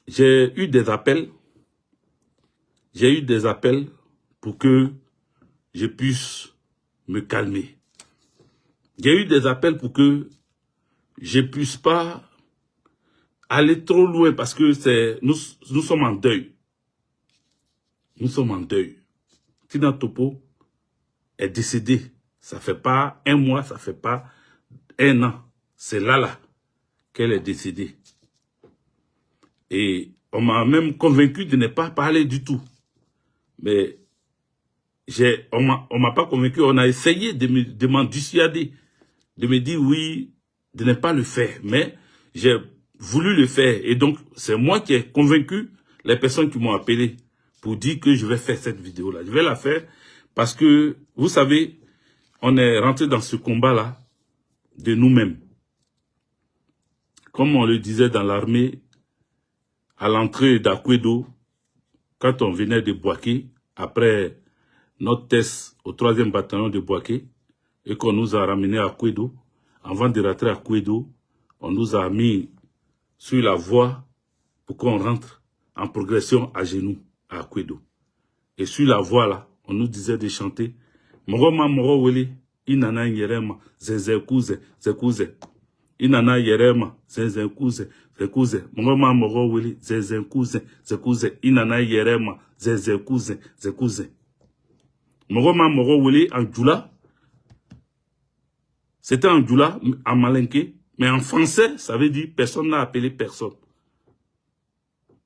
J'ai eu des appels. J'ai eu des appels pour que je puisse me calmer. J'ai eu des appels pour que je ne puisse pas aller trop loin parce que nous sommes en deuil. Nous sommes en deuil. Tina Topo est décédée. Ça ne fait pas un mois, ça ne fait pas un an. C'est là qu'elle est décédée. Et on m'a même convaincu de ne pas parler du tout. Mais on m'a pas convaincu. On a essayé de m'en dissuader, de me dire oui, de ne pas le faire. Mais j'ai voulu le faire. Et donc, c'est moi qui ai convaincu les personnes qui m'ont appelé pour dire que je vais faire cette vidéo-là. Je vais la faire parce que, vous savez, on est rentré dans ce combat-là de nous-mêmes. Comme on le disait dans l'armée, à l'entrée d'Akwedo, quand on venait de Bouaké, après notre test au 3e bataillon de Bouaké, et qu'on nous a ramené à Akwedo, avant de rentrer à Akwedo, on nous a mis sur la voie pour qu'on rentre en progression à genoux à Akwedo. Et sur la voie là, on nous disait de chanter Moroma Moro Wele, Inana Yerema, Zezekuze, Zekuze. Inana Yerema, Zezekuze, Zekuze. Moroma Moro Wele, Zezekuze, Zekuze. Inana Yerema, Zezekuze, Zekuze. Moroma Moro Wele en Djoula. C'était en Djoula, en Malinké. Mais en français, ça veut dire personne n'a appelé personne.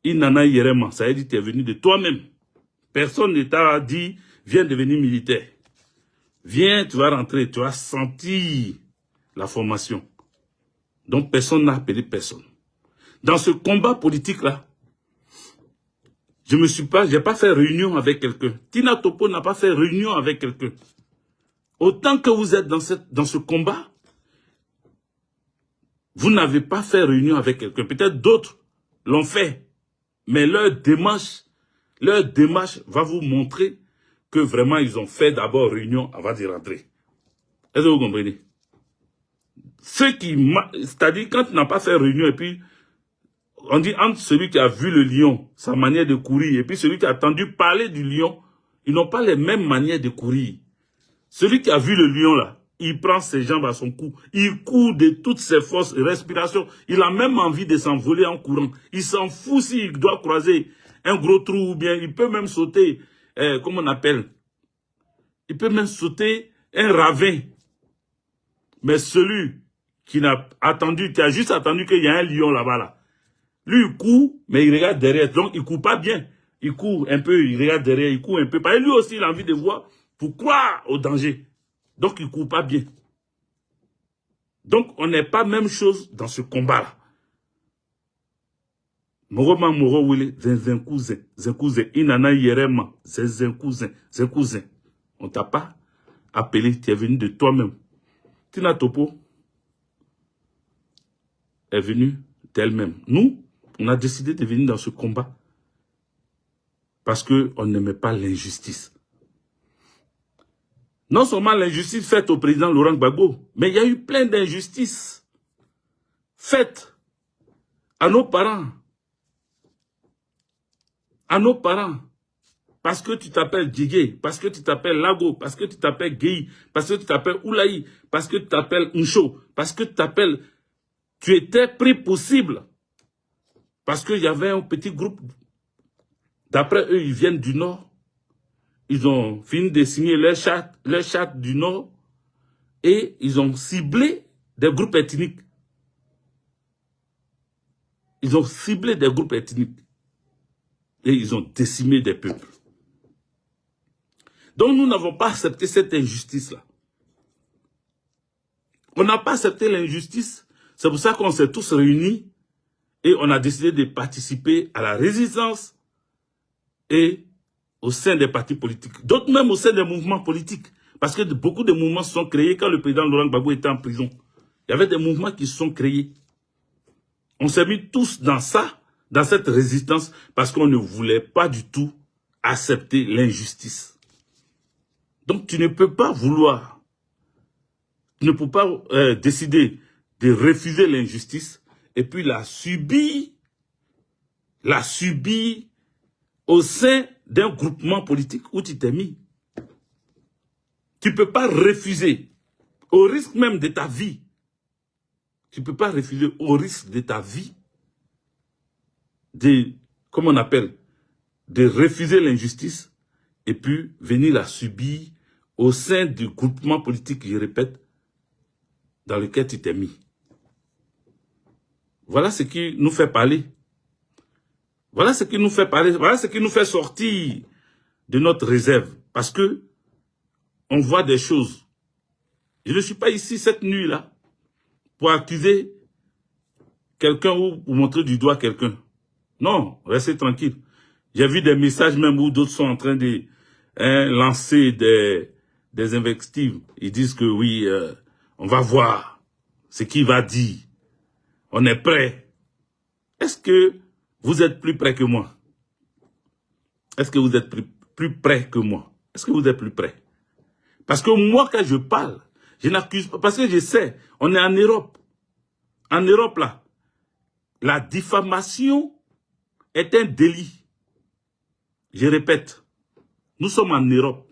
Inana Yerema, ça veut dire tu es venu de toi-même. Personne ne t'a dit, viens devenir militaire. Viens, tu vas rentrer, tu vas sentir la formation. Donc personne n'a appelé personne. Dans ce combat politique-là, j'ai pas fait réunion avec quelqu'un. Tina Topo n'a pas fait réunion avec quelqu'un. Autant que vous êtes dans ce combat, vous n'avez pas fait réunion avec quelqu'un. Peut-être d'autres l'ont fait. Mais leur démarche va vous montrer que vraiment ils ont fait d'abord réunion avant d'y rentrer. Est-ce que vous comprenez? C'est-à-dire quand tu n'as pas fait réunion et puis on dit entre celui qui a vu le lion, sa manière de courir, et puis celui qui a entendu parler du lion, ils n'ont pas les mêmes manières de courir. Celui qui a vu le lion là, il prend ses jambes à son cou, il court de toutes ses forces et respiration, il a même envie de s'envoler en courant. Il s'en fout s'il doit croiser un gros trou ou bien il peut même sauter, comment on appelle? Il peut même sauter un ravin. Mais celui qui n'a attendu, qui a juste attendu qu'il y a un lion là-bas là, lui il court, mais il regarde derrière, donc il court pas bien. Il court un peu, il regarde derrière, il court un peu. Parce que lui aussi il a envie de voir pour croire au danger. Donc il court pas bien. Donc on n'est pas même chose dans ce combat-là. Moroma Moro Wele, Zenzenkouze, Zenkouze, Inana Yerema, Zenzenkouze, Zenkouze. On t'a pas appelé, tu es venu de toi-même. Tina Topo est venue d'elle-même. Nous, on a décidé de venir dans ce combat parce qu'on n'aimait pas l'injustice. Non seulement l'injustice faite au président Laurent Gbagbo, mais il y a eu plein d'injustices faites à nos parents. À nos parents. Parce que tu t'appelles Djigé, parce que tu t'appelles Lago, parce que tu t'appelles Gueye, parce que tu t'appelles Oulaï, parce que tu t'appelles Uncho, parce que tu t'appelles... Tu étais pris possible. Parce qu'il y avait un petit groupe. D'après eux, ils viennent du Nord. Ils ont fini de signer leur charte du Nord. Et ils ont ciblé des groupes ethniques. Ils ont ciblé des groupes ethniques. Et ils ont décimé des peuples. Donc nous n'avons pas accepté cette injustice-là. On n'a pas accepté l'injustice. C'est pour ça qu'on s'est tous réunis et on a décidé de participer à la résistance et au sein des partis politiques. D'autres même au sein des mouvements politiques. Parce que beaucoup de mouvements se sont créés quand le président Laurent Gbagbo était en prison. Il y avait des mouvements qui se sont créés. On s'est mis tous dans ça, dans cette résistance, parce qu'on ne voulait pas du tout accepter l'injustice. Donc tu ne peux pas vouloir, tu ne peux pas décider de refuser l'injustice et puis la subir l'a subi au sein d'un groupement politique où tu t'es mis. Tu ne peux pas refuser, au risque même de ta vie. Tu ne peux pas refuser au risque de ta vie, comment on appelle, de refuser l'injustice et puis venir la subir au sein du groupement politique, je répète, dans lequel tu t'es mis. Voilà ce qui nous fait parler. Voilà ce qui nous fait parler. Voilà ce qui nous fait sortir de notre réserve. Parce que on voit des choses. Je ne suis pas ici cette nuit-là pour accuser quelqu'un ou pour montrer du doigt quelqu'un. Non, restez tranquille. J'ai vu des messages même où d'autres sont en train de lancer des invectives. Ils disent que oui, on va voir ce qu'il va dire. On est prêt. Est-ce que vous êtes plus prêt que moi? Est-ce que vous êtes plus prêt que moi? Est-ce que vous êtes plus prêt? Parce que moi, quand je parle, je n'accuse pas. Parce que je sais, on est en Europe. En Europe, là, la diffamation est un délit. Je répète, nous sommes en Europe.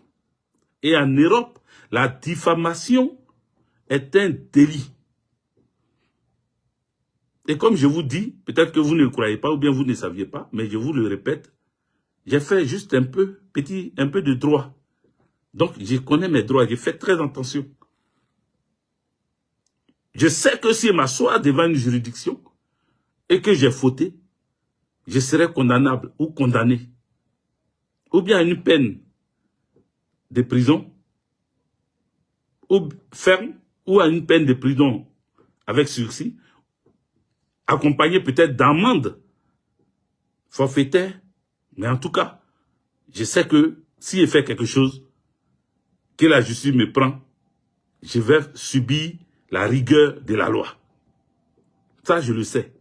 Et en Europe, la diffamation est un délit. Et comme je vous dis, peut-être que vous ne le croyez pas ou bien vous ne saviez pas, mais je vous le répète, j'ai fait juste un peu de droit. Donc, je connais mes droits, j'ai fait très attention. Je sais que si je m'assois devant une juridiction et que j'ai fauté, je serai condamnable ou condamné. Ou bien à une peine de prison, ou ferme, ou à une peine de prison avec sursis, accompagné peut-être d'amende forfaitaire. Mais en tout cas, je sais que si je fais quelque chose, que la justice me prend, je vais subir la rigueur de la loi. Ça, je le sais.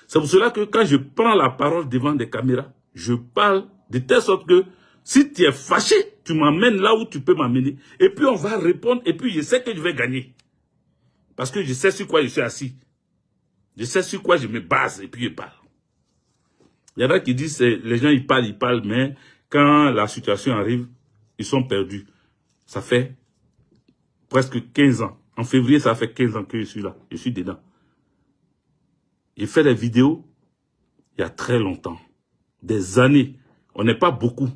C'est pour cela que quand je prends la parole devant des caméras, je parle de telle sorte que si tu es fâché, tu m'emmènes là où tu peux m'amener. Et puis on va répondre et puis je sais que je vais gagner. Parce que je sais sur quoi je suis assis. Je sais sur quoi je me base et puis je parle. Il y en a qui disent, les gens ils parlent, mais quand la situation arrive, ils sont perdus. Ça fait presque 15 ans. En février, ça fait 15 ans que je suis là. Je suis dedans. J'ai fait des vidéos il y a très longtemps. Des années. On n'est pas beaucoup.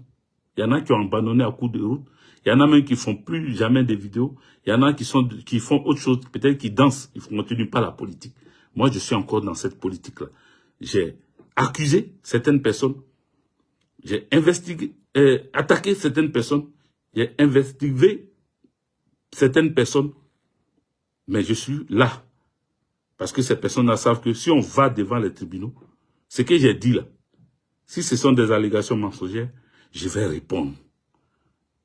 Il y en a qui ont abandonné à coup de route. Il y en a même qui font plus jamais des vidéos. Il y en a qui font autre chose. Peut-être qui dansent. Ils ne continuent pas la politique. Moi, je suis encore dans cette politique-là. J'ai accusé certaines personnes. J'ai investigué, attaqué certaines personnes. J'ai investigué certaines personnes. Mais je suis là. Parce que ces personnes-là savent que si on va devant les tribunaux, ce que j'ai dit là, si ce sont des allégations mensongères, je vais répondre.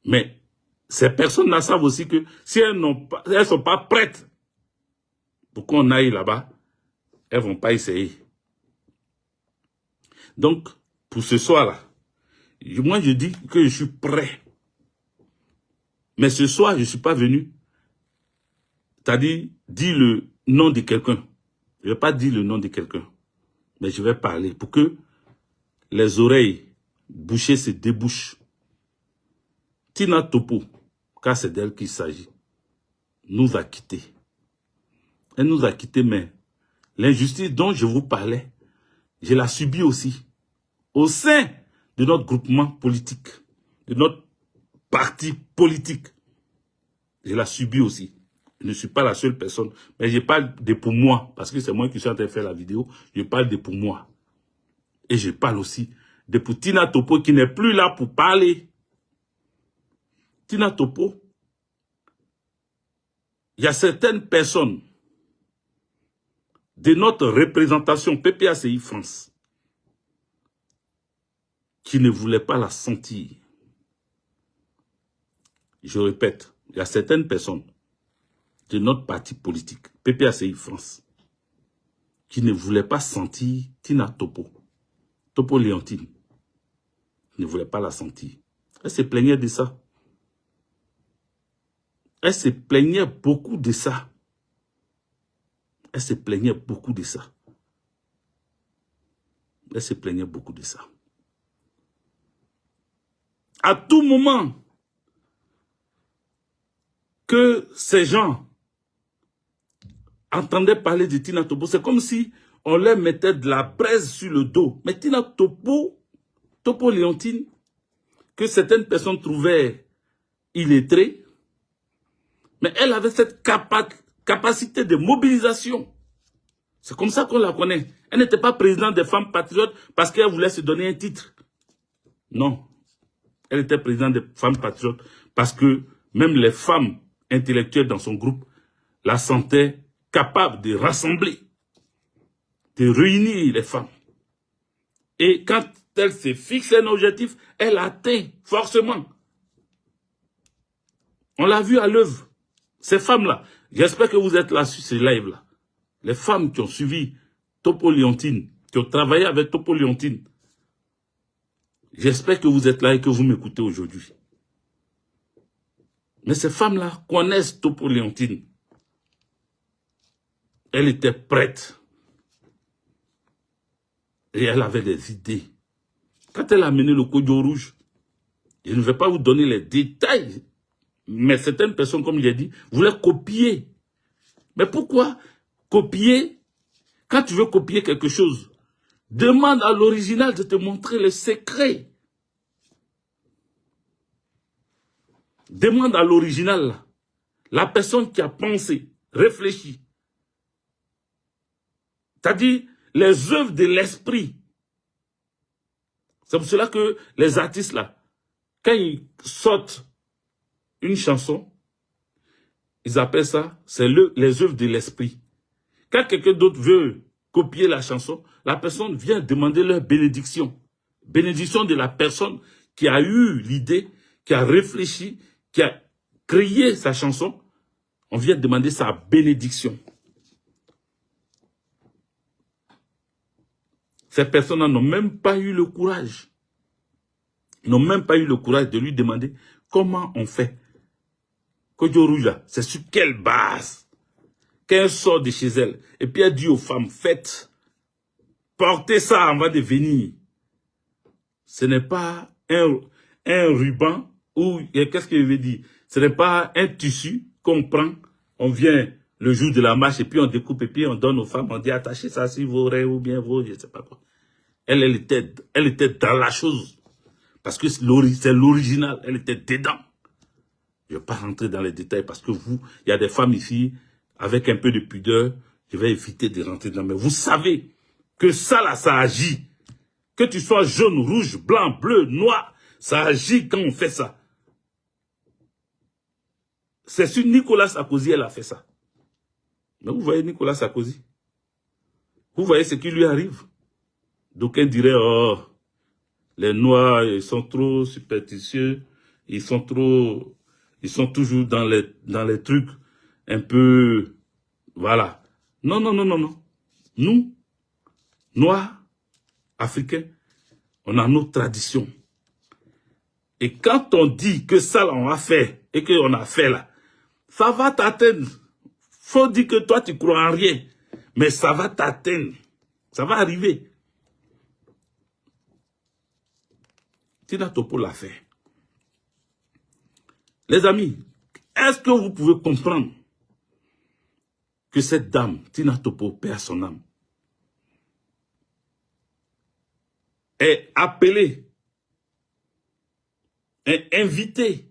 Mais ces personnes-là savent aussi que si elles ne sont pas prêtes pour qu'on aille là-bas, elles ne vont pas essayer. Donc, pour ce soir-là, moi je dis que je suis prêt. Mais ce soir, je ne suis pas venu, c'est-à-dire dire le nom de quelqu'un. Je ne vais pas dire le nom de quelqu'un, mais je vais parler pour que les oreilles bouchées se débouchent. Tina Topo, car c'est d'elle qu'il s'agit, nous a quittés. Elle nous a quittés, mais l'injustice dont je vous parlais, je la subis aussi. Au sein de notre groupement politique, de notre parti politique, je la subis aussi. Je ne suis pas la seule personne, mais je parle de pour moi, parce que c'est moi qui suis en train de faire la vidéo, je parle de pour moi. Et je parle aussi de pour Tina Topo qui n'est plus là pour parler. Tina Topo, il y a certaines personnes de notre représentation PPACI France qui ne voulaient pas la sentir. Je répète, il y a certaines personnes de notre parti politique, PPACI France, qui ne voulaient pas sentir Tina Topo. Topo Léontine ne voulait pas la sentir. Elle se plaignait de ça. Elle se plaignait beaucoup de ça. Elle se plaignait beaucoup de ça. Elle se plaignait beaucoup de ça. À tout moment que ces gens entendaient parler de Tina Topo, c'est comme si on leur mettait de la braise sur le dos. Mais Tina Topo, Topo Léontine, que certaines personnes trouvaient illettrée, mais elle avait cette capacité de mobilisation. C'est comme ça qu'on la connaît. Elle n'était pas présidente des femmes patriotes parce qu'elle voulait se donner un titre. Non. Elle était présidente des femmes patriotes parce que même les femmes intellectuelles dans son groupe la sentaient capable de rassembler, de réunir les femmes. Et quand elle se fixe un objectif, elle atteint forcément. On l'a vu à l'œuvre. Ces femmes-là, j'espère que vous êtes là sur ces lives-là. Les femmes qui ont suivi Topo Léontine, qui ont travaillé avec Topo Léontine, j'espère que vous êtes là et que vous m'écoutez aujourd'hui. Mais ces femmes-là connaissent Topo Léontine. Elle était prête. Et elle avait des idées. Quand elle a mené le Kodjo Rouge, je ne vais pas vous donner les détails, mais certaines personnes, comme j'ai dit, voulaient copier. Mais pourquoi copier? Quand tu veux copier quelque chose, demande à l'original de te montrer le secret. Demande à l'original, la personne qui a pensé, réfléchi. C'est-à-dire les œuvres de l'esprit. C'est pour cela que les artistes là, quand ils sortent une chanson, ils appellent ça, c'est les œuvres de l'esprit. Quand quelqu'un d'autre veut copier la chanson, la personne vient demander leur bénédiction. Bénédiction de la personne qui a eu l'idée, qui a réfléchi, qui a créé sa chanson. On vient demander sa bénédiction. Ces personnes n'ont même pas eu le courage. Ils n'ont même pas eu le courage de lui demander comment on fait. Kodjo Rouge là, c'est sur quelle base qu'elle sort de chez elle. Et puis elle dit aux femmes, faites, portez ça avant de venir. Ce n'est pas un ruban ou qu'est-ce que je veux dire? Ce n'est pas un tissu qu'on prend, on vient le jour de la marche et puis on découpe et puis on donne aux femmes, on dit attachez ça si vos rêves ou bien vos, je ne sais pas quoi. Elle était dans la chose. Parce que c'est l'original, elle était dedans. Je ne vais pas rentrer dans les détails parce que vous, il y a des femmes ici, avec un peu de pudeur, je vais éviter de rentrer dedans. Mais vous savez que ça là, ça agit. Que tu sois jaune, rouge, blanc, bleu, noir, ça agit quand on fait ça. C'est sur Nicolas Sarkozy, elle a fait ça. Mais vous voyez Nicolas Sarkozy? Vous voyez ce qui lui arrive? D'aucuns diraient, oh, les Noirs, ils sont trop superstitieux, ils sont toujours dans les trucs un peu, voilà. Non, non, non, non, non. Nous, Noirs, Africains, on a nos traditions. Et quand on dit que ça, là, on a fait, et qu'on a fait là, ça va t'atteindre. Faut dire que toi, tu crois en rien. Mais ça va t'atteindre. Ça va arriver. Tina Topo l'a fait. Les amis, est-ce que vous pouvez comprendre que cette dame, Tina Topo, perd son âme, est appelée, est invitée,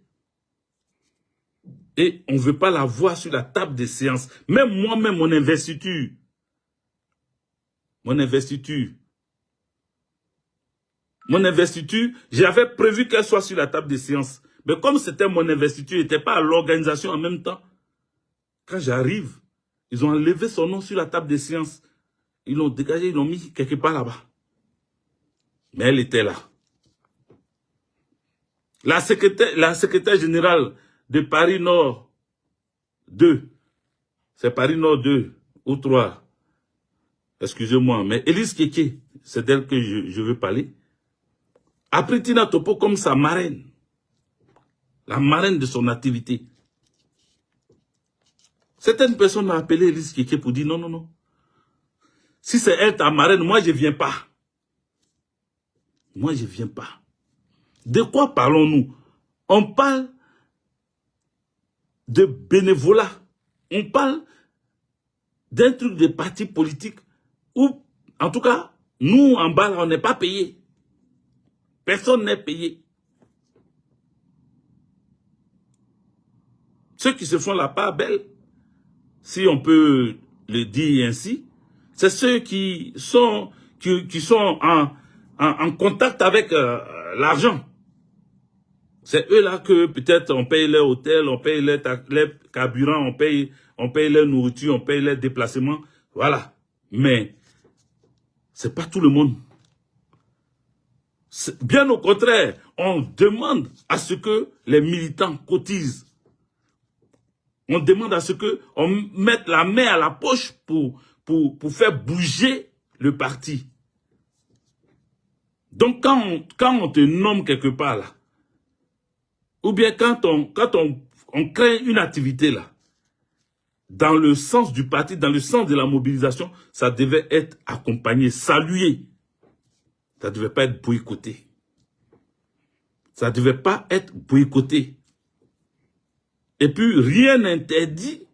et on ne veut pas la voir sur la table des séances. Même moi-même, mon investiture, j'avais prévu qu'elle soit sur la table des séances. Mais comme c'était mon investiture, elle n'était pas à l'organisation en même temps. Quand j'arrive, ils ont enlevé son nom sur la table des séances. Ils l'ont dégagé, ils l'ont mis quelque part là-bas. Mais elle était là. La secrétaire générale de Paris Nord 2, c'est Paris Nord 2 ou 3, excusez-moi, mais Élise Kéké, c'est d'elle que je veux parler, a pris Tina Topo comme sa marraine, la marraine de son activité. Certaines personnes ont appelé Élise Kéké pour dire non, non, non. Si c'est elle ta marraine, moi je ne viens pas. Moi, je ne viens pas. De quoi parlons-nous? On parle de bénévolat. On parle d'un truc de parti politique où, en tout cas, nous, en bas, on n'est pas payé. Personne n'est payé. Ceux qui se font la part belle, si on peut le dire ainsi, c'est ceux qui sont en contact avec l'argent. C'est eux-là que peut-être on paye leur hôtel, on paye leur carburant, on paye leur nourriture, on paye leur déplacement. Voilà. Mais c'est pas tout le monde. Bien au contraire, on demande à ce que les militants cotisent. On demande à ce qu'on mette la main à la poche pour faire bouger le parti. Donc, quand on te nomme quelque part, là, ou bien quand on crée une activité, là, dans le sens du parti, dans le sens de la mobilisation, ça devait être accompagné, salué. Ça ne devait pas être boycotté. Ça ne devait pas être boycotté. Et puis, rien n'interdit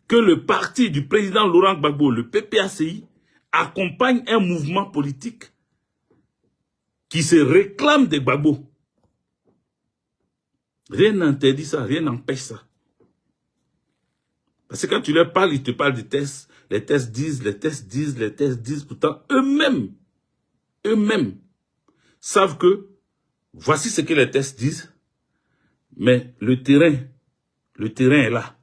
que le parti du président Laurent Gbagbo, le PPACI, accompagne un mouvement politique qui se réclame des Gbagbo. Rien n'interdit ça, rien n'empêche ça. Parce que quand tu leur parles, ils te parlent des tests. Les tests disent, les tests disent, les tests disent. Pourtant, eux-mêmes savent que voici ce que les tests disent. Mais le terrain est là.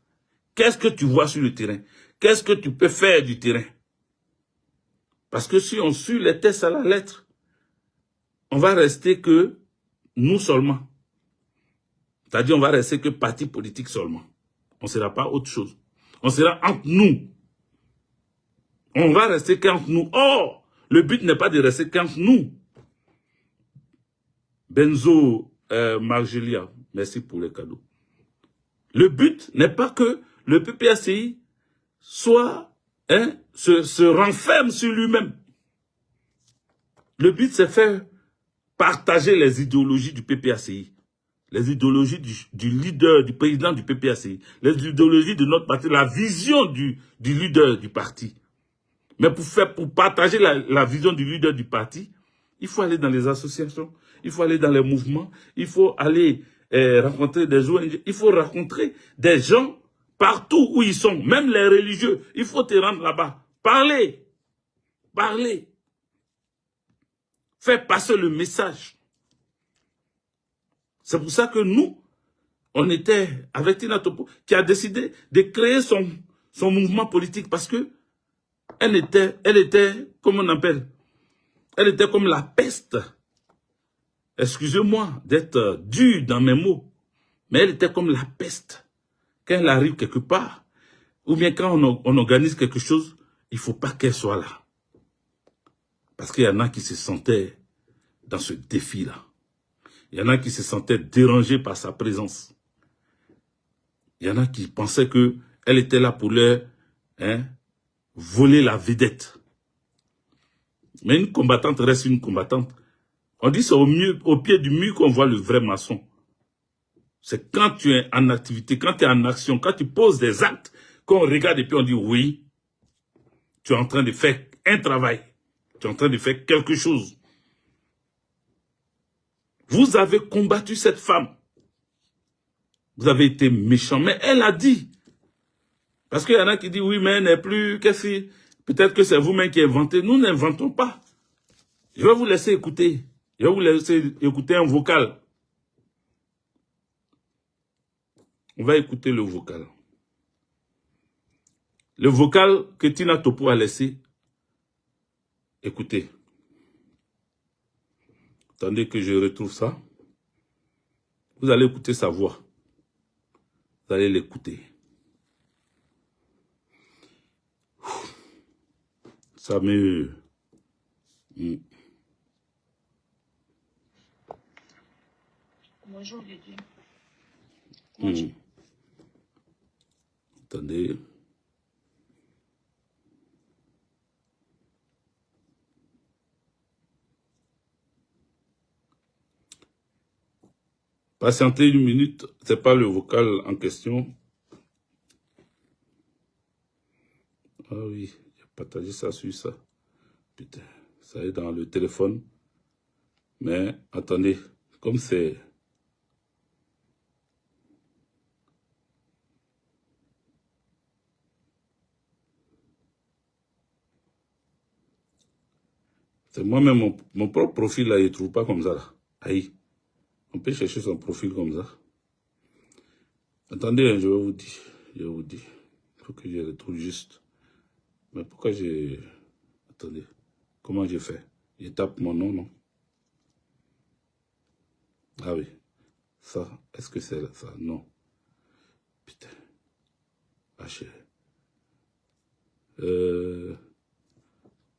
Qu'est-ce que tu vois sur le terrain? Qu'est-ce que tu peux faire du terrain? Parce que si on suit les tests à la lettre, on va rester que nous seulement. C'est-à-dire on va rester que parti politique seulement. On ne sera pas autre chose. On sera entre nous. On va rester qu'entre nous. Or, le but n'est pas de rester qu'entre nous. Benzo Margelia, merci pour les cadeaux. Le but n'est pas que le PPACI soit, se renferme sur lui-même. Le but, c'est faire partager les idéologies du PPACI, les idéologies du leader, du président du PPACI, les idéologies de notre parti, la vision du leader du parti. Mais pour partager la vision du leader du parti, il faut aller dans les associations, il faut aller dans les mouvements, il faut aller rencontrer des ONG, il faut rencontrer des gens partout où ils sont, même les religieux. Il faut te rendre là-bas. Parler. Faire passer le message. C'est pour ça que nous, on était avec Tina Topo, qui a décidé de créer son mouvement politique parce que elle était, comment on appelle, elle était comme la peste. Excusez-moi d'être dur dans mes mots, mais elle était comme la peste. Quand elle arrive quelque part, ou bien quand on organise quelque chose, il ne faut pas qu'elle soit là. Parce qu'il y en a qui se sentaient dans ce défi-là. Il y en a qui se sentaient dérangés par sa présence. Il y en a qui pensaient qu'elle était là pour leur voler la vedette. Mais une combattante reste une combattante. On dit c'est au pied du mur qu'on voit le vrai maçon. C'est quand tu es en activité, quand tu es en action, quand tu poses des actes, qu'on regarde et puis on dit oui, tu es en train de faire un travail. Tu es en train de faire quelque chose. Vous avez combattu cette femme. Vous avez été méchant. Mais elle a dit. Parce qu'il y en a qui disent oui, mais elle n'est plus. Peut-être que c'est vous-même qui inventez. Nous n'inventons pas. Je vais vous laisser écouter. Je vais vous laisser écouter un vocal. On va écouter le vocal. Le vocal que Tina Topo a laissé. Écoutez. Attendez que je retrouve ça. Vous allez écouter sa voix. Vous allez l'écouter. Ça me... Bonjour Dieu. Bonjour. Attendez. Patientez 1 minute, c'est pas le vocal en question. Ah oui, j'ai partagé ça sur ça. Putain, ça est dans le téléphone. Mais attendez, comme c'est... C'est moi-même, mon propre profil là, il ne trouve pas comme ça. Là. Aïe. On peut chercher son profil comme ça. Attendez, hein, je vais vous dire. Je vais vous dire. Il faut que je le trouve juste. Mais pourquoi j'ai... Attendez. Comment j'ai fait? Je tape mon nom, non? Ah oui. Ça, est-ce que c'est ça? Non. Putain. Ah,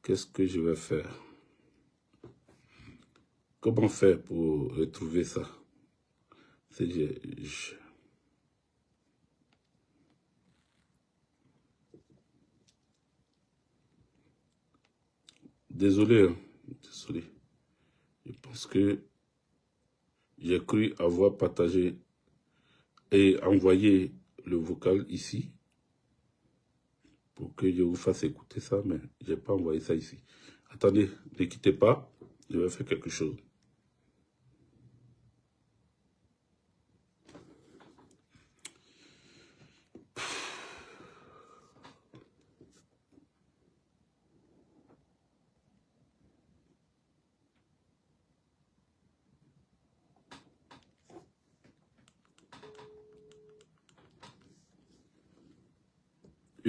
qu'est-ce que je vais faire? Comment faire pour retrouver ça? Désolé, hein. Désolé. Je pense que j'ai cru avoir partagé et envoyé le vocal ici pour que je vous fasse écouter ça, mais je n'ai pas envoyé ça ici. Attendez, ne quittez pas, je vais faire quelque chose.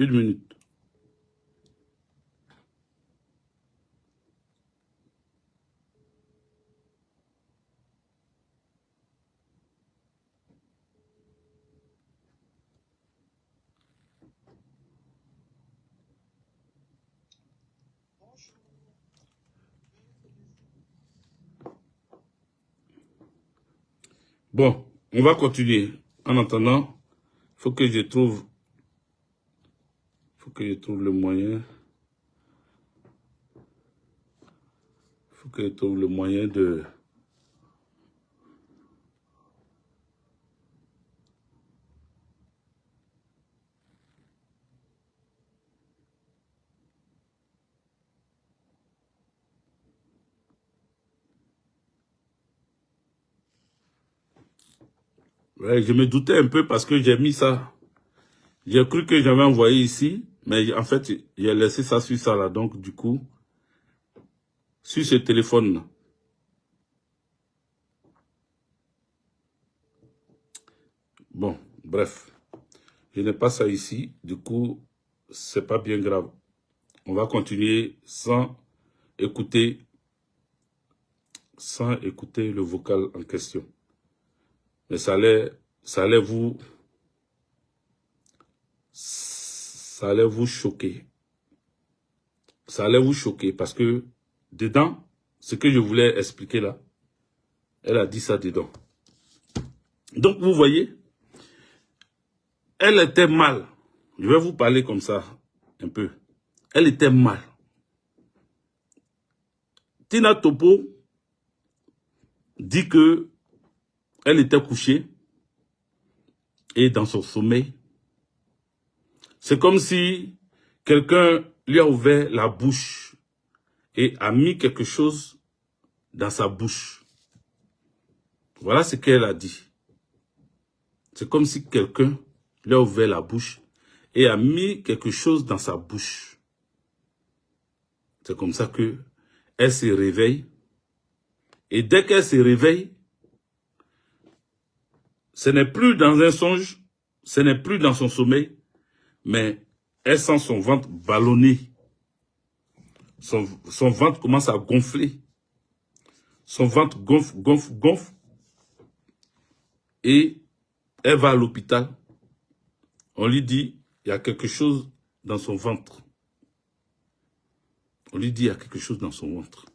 Une minute. Bon, on va continuer. En attendant, il faut que je trouve le moyen. Il faut que je trouve le moyen de... Ouais, je me doutais un peu parce que j'ai mis ça. J'ai cru que j'avais envoyé ici, mais en fait, j'ai laissé ça sur ça là. Donc, du coup, sur ce téléphone-là. Bon, bref. Je n'ai pas ça ici. Du coup, c'est pas bien grave. On va continuer sans écouter le vocal en question. Mais ça allait vous choquer. Ça allait vous choquer parce que dedans, ce que je voulais expliquer là, elle a dit ça dedans. Donc, vous voyez, elle était mal. Je vais vous parler comme ça, un peu. Elle était mal. Tina Topo dit que elle était couchée et dans son sommeil. C'est comme si quelqu'un lui a ouvert la bouche et a mis quelque chose dans sa bouche. Voilà ce qu'elle a dit. C'est comme si quelqu'un lui a ouvert la bouche et a mis quelque chose dans sa bouche. C'est comme ça que elle se réveille. Et dès qu'elle se réveille, ce n'est plus dans un songe, ce n'est plus dans son sommeil, mais elle sent son ventre ballonner. Son ventre commence à gonfler. Son ventre gonfle, gonfle, gonfle. Et elle va à l'hôpital. On lui dit, il y a quelque chose dans son ventre. On lui dit, il y a quelque chose dans son ventre.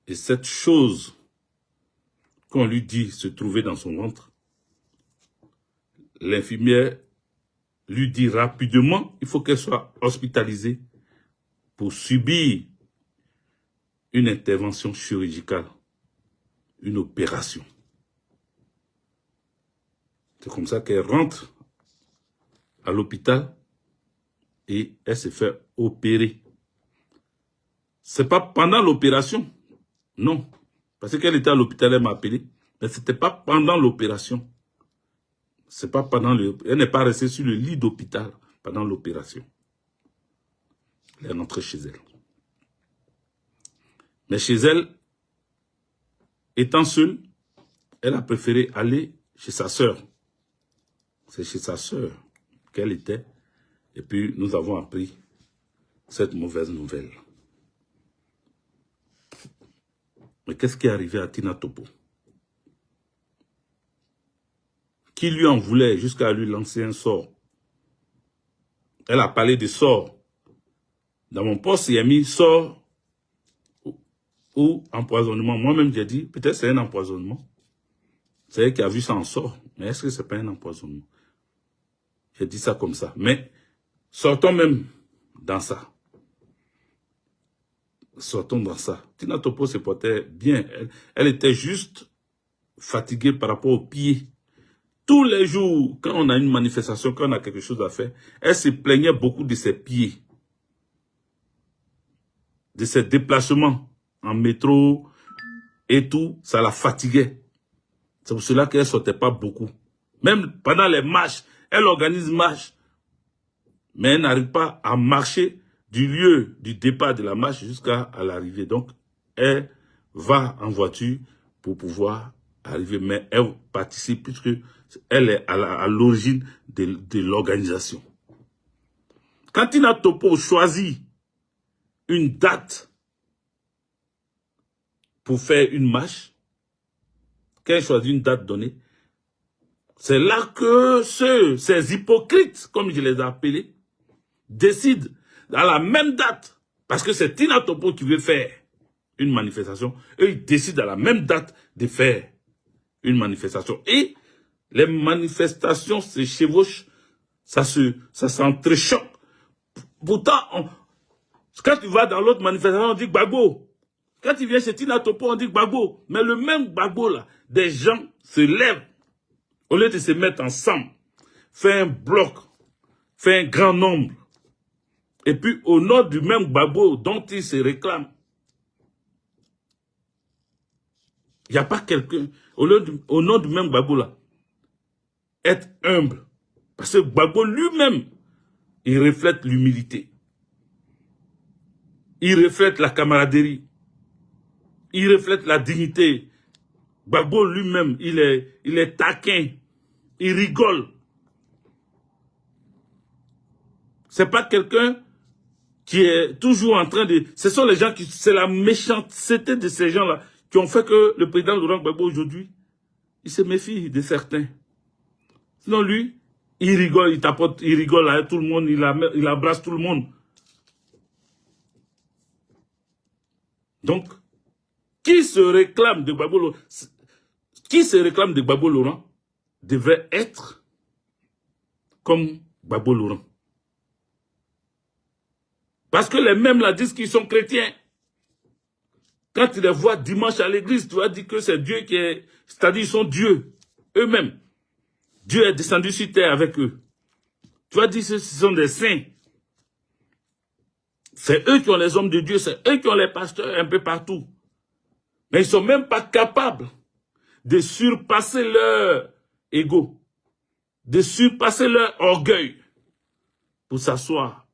Et cette chose qu'on lui dit se trouver dans son ventre, l'infirmière lui dit rapidement, il faut qu'elle soit hospitalisée pour subir une intervention chirurgicale, une opération. C'est comme ça qu'elle rentre à l'hôpital et elle se fait opérer. C'est pas pendant l'opération, non. Parce qu'elle était à l'hôpital, elle m'a appelé. Mais c'était pas pendant l'opération. C'est pas pendant elle n'est pas restée sur le lit d'hôpital pendant l'opération. Elle est rentrée chez elle. Mais chez elle, étant seule, elle a préféré aller chez sa sœur. C'est chez sa sœur qu'elle était. Et puis, nous avons appris cette mauvaise nouvelle. Mais qu'est-ce qui est arrivé à Tina Topo? Qui lui en voulait jusqu'à lui lancer un sort? Elle a parlé de sort. Dans mon poste, il y a mis sort ou empoisonnement. Moi-même, j'ai dit, peut-être c'est un empoisonnement. C'est elle qui a vu ça en sort. Mais est-ce que c'est pas un empoisonnement? J'ai dit ça comme ça. Mais sortons même dans ça. Sortons dans ça. Tina Topo se portait bien. Elle était juste fatiguée par rapport aux pieds. Tous les jours, quand on a une manifestation, quand on a quelque chose à faire, elle se plaignait beaucoup de ses pieds. De ses déplacements en métro et tout, ça la fatiguait. C'est pour cela qu'elle ne sortait pas beaucoup. Même pendant les marches, elle organise marche. Mais elle n'arrive pas à marcher du lieu du départ de la marche jusqu'à l'arrivée. Donc, elle va en voiture pour pouvoir arriver. Mais elle participe puisque elle est à l'origine de l'organisation. Quand Tina Topo choisit une date pour faire une marche, quand elle choisit une date donnée, c'est là que ces hypocrites, comme je les ai appelés, décident à la même date, parce que c'est Tina Topo qui veut faire une manifestation, eux ils décident à la même date de faire une manifestation. Et les manifestations se chevauchent, ça s'entrechoque. Pourtant, quand tu vas dans l'autre manifestation, on dit Gbagbo. Quand tu viens chez Tina Topo, on dit Gbagbo. Mais le même Gbagbo là, des gens se lèvent, au lieu de se mettre ensemble, fait un bloc, fait un grand nombre. Et puis, au nom du même Gbagbo dont ils se réclament, il n'y a pas quelqu'un, au nom du même Gbagbo là, être humble. Parce que Gbagbo lui-même, il reflète l'humilité. Il reflète la camaraderie. Il reflète la dignité. Gbagbo lui-même, il est taquin. Il rigole. C'est pas quelqu'un qui est toujours en train de... Ce sont les gens qui... C'est la méchanceté de ces gens-là qui ont fait que le président Laurent Gbagbo aujourd'hui, il se méfie de certains. Sinon lui, il rigole, il tapote, il rigole avec tout le monde, il abrace tout le monde. Donc, qui se réclame de Gbagbo Laurent devrait être comme Gbagbo Laurent. Parce que les mêmes là disent qu'ils sont chrétiens. Quand tu les vois dimanche à l'église, tu vas dire que c'est Dieu qui est... C'est-à-dire qu'ils sont Dieu, eux-mêmes. Dieu est descendu sur terre avec eux. Tu vas dire que ce sont des saints. C'est eux qui ont les hommes de Dieu, c'est eux qui ont les pasteurs un peu partout. Mais ils ne sont même pas capables de surpasser leur ego, de surpasser leur orgueil pour s'asseoir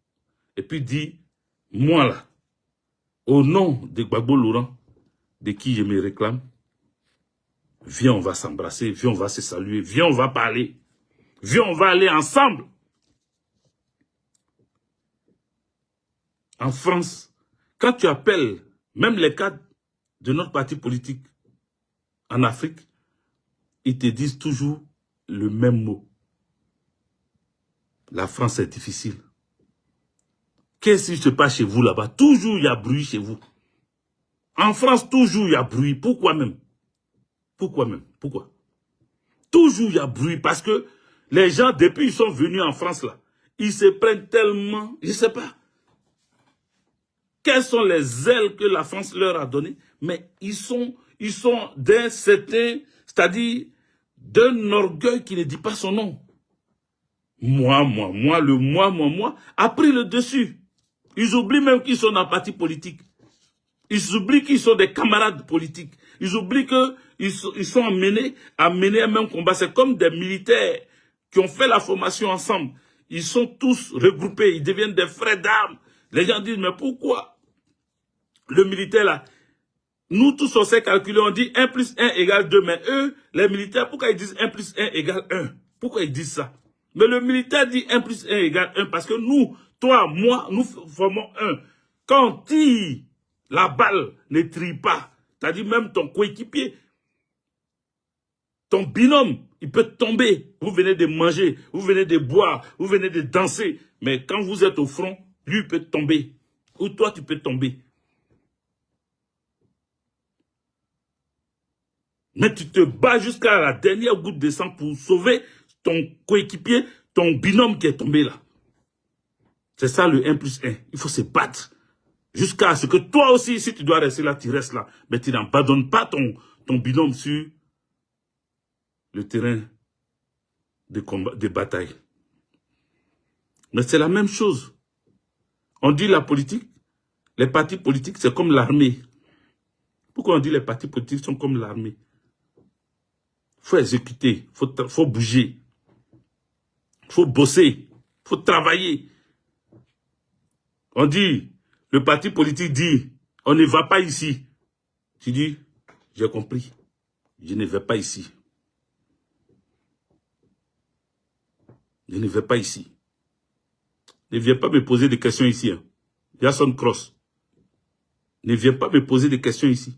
et puis dire, moi là, au nom de Gbagbo Laurent, de qui je me réclame, viens, on va s'embrasser, viens, on va se saluer, viens, on va parler, viens, on va aller ensemble. En France, quand tu appelles même les cadres de notre parti politique en Afrique, ils te disent toujours le même mot. La France est difficile. Qu'est-ce qui se passe chez vous là-bas? Toujours il y a bruit chez vous. En France, toujours il y a bruit. Pourquoi même? Pourquoi même? Pourquoi? Toujours il y a bruit parce que les gens, depuis qu'ils sont venus en France là, ils se prennent tellement, je ne sais pas, quelles sont les ailes que la France leur a données, mais ils sont d'un certain, c'est-à-dire d'un orgueil qui ne dit pas son nom. Moi, moi, a pris le dessus. Ils oublient même qu'ils sont dans le parti politique. Ils oublient qu'ils sont des camarades politiques. Ils oublient qu'ils sont amenés à mener un même combat. C'est comme des militaires qui ont fait la formation ensemble. Ils sont tous regroupés. Ils deviennent des frères d'armes. Les gens disent, mais pourquoi le militaire là, nous tous on sait calculer, on dit 1 plus 1 égale 2. Mais eux, les militaires, pourquoi ils disent 1 plus 1 égale 1? Pourquoi ils disent ça? Mais le militaire dit 1 plus 1 égale 1 parce que nous, toi, moi, nous formons 1. Quand on tire, la balle ne trille pas. C'est-à-dire même ton coéquipier, ton binôme, il peut tomber. Vous venez de manger, vous venez de boire, vous venez de danser. Mais quand vous êtes au front, lui peut tomber. Ou toi, tu peux tomber. Mais tu te bats jusqu'à la dernière goutte de sang pour sauver ton coéquipier, ton binôme qui est tombé là. C'est ça le 1 plus 1. Il faut se battre. Jusqu'à ce que toi aussi, si tu dois rester là, tu restes là. Mais tu n'abandonnes pas ton binôme sur le terrain de combat, de bataille. Mais c'est la même chose. On dit la politique, les partis politiques, c'est comme l'armée. Pourquoi on dit les partis politiques sont comme l'armée? Il faut exécuter, il faut bouger, il faut bosser, il faut travailler. On dit, le parti politique dit, on ne va pas ici. Tu dis, j'ai compris, je ne vais pas ici. Je ne vais pas ici. Ne viens pas me poser des questions ici. Hein. Jason Cross. Ne viens pas me poser des questions ici.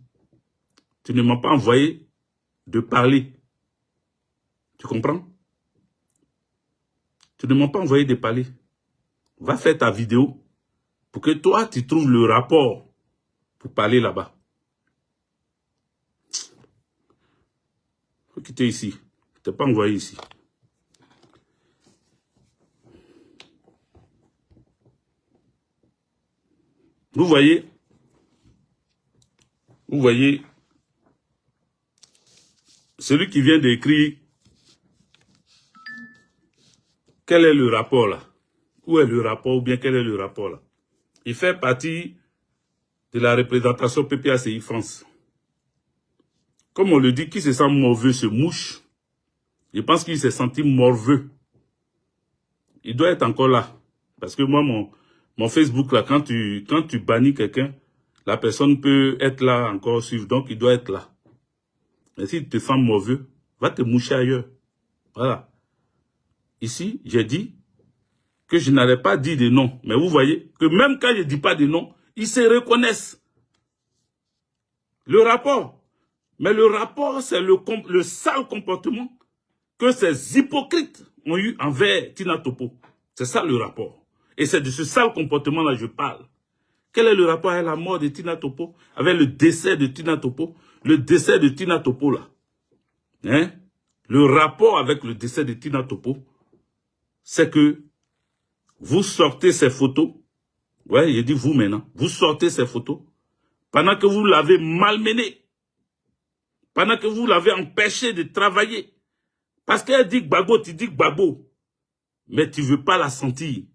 Tu ne m'as pas envoyé de parler. Tu comprends? Tu ne m'as pas envoyé de parler. Va faire ta vidéo pour que toi, tu trouves le rapport pour parler là-bas. Faut quitter ici. Je ne t'ai pas envoyé ici. Vous voyez, celui qui vient d'écrire, quel est le rapport là? Où est le rapport ou bien quel est le rapport là? Il fait partie de la représentation PPACI France. Comme on le dit, qui se sent morveux se mouche. Je pense qu'il s'est senti morveux. Il doit être encore là. Parce que moi, mon Facebook, là, quand tu bannis quelqu'un, la personne peut être là encore suivre. Donc, il doit être là. Mais si tu te sens mauvais, va te moucher ailleurs. Voilà. Ici, j'ai dit que je n'allais pas dire de nom. Mais vous voyez que même quand je ne dis pas de nom, ils se reconnaissent. Le rapport. Mais le rapport, c'est le sale comportement que ces hypocrites ont eu envers Tina Topo. C'est ça le rapport. Et c'est de ce sale comportement-là que je parle. Quel est le rapport avec la mort de Tina Topo? Avec le décès de Tina Topo? Le décès de Tina Topo, là. Hein? Le rapport avec le décès de Tina Topo, c'est que vous sortez ces photos. Ouais, j'ai dit vous maintenant. Vous sortez ces photos pendant que vous l'avez malmené. Pendant que vous l'avez empêché de travailler. Parce qu'elle dit Gbagbo, tu dis Gbagbo. Mais tu ne veux pas la sentir.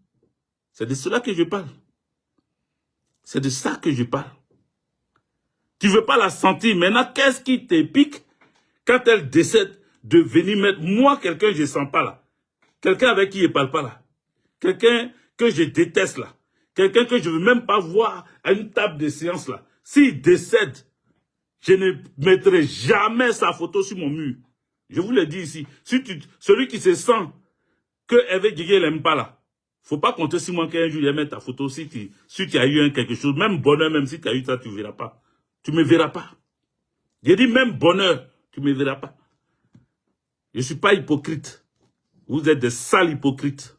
C'est de cela que je parle. C'est de ça que je parle. Tu ne veux pas la sentir. Maintenant, qu'est-ce qui te pique quand elle décède de venir mettre moi, quelqu'un je ne sens pas là. Quelqu'un avec qui je ne parle pas là. Quelqu'un que je déteste là. Quelqu'un que je ne veux même pas voir à une table de séance là. S'il décède, je ne mettrai jamais sa photo sur mon mur. Je vous le dis ici. Celui qui se sent que Hervé Djigé n'aime pas là. Faut pas compter sur moi qu'un jour il met ta photo si tu as eu quelque chose. Même bonheur, même si tu as eu ça, tu ne verras pas. Tu ne me verras pas. J'ai dit même bonheur, tu ne me verras pas. Je ne suis pas hypocrite. Vous êtes des sales hypocrites.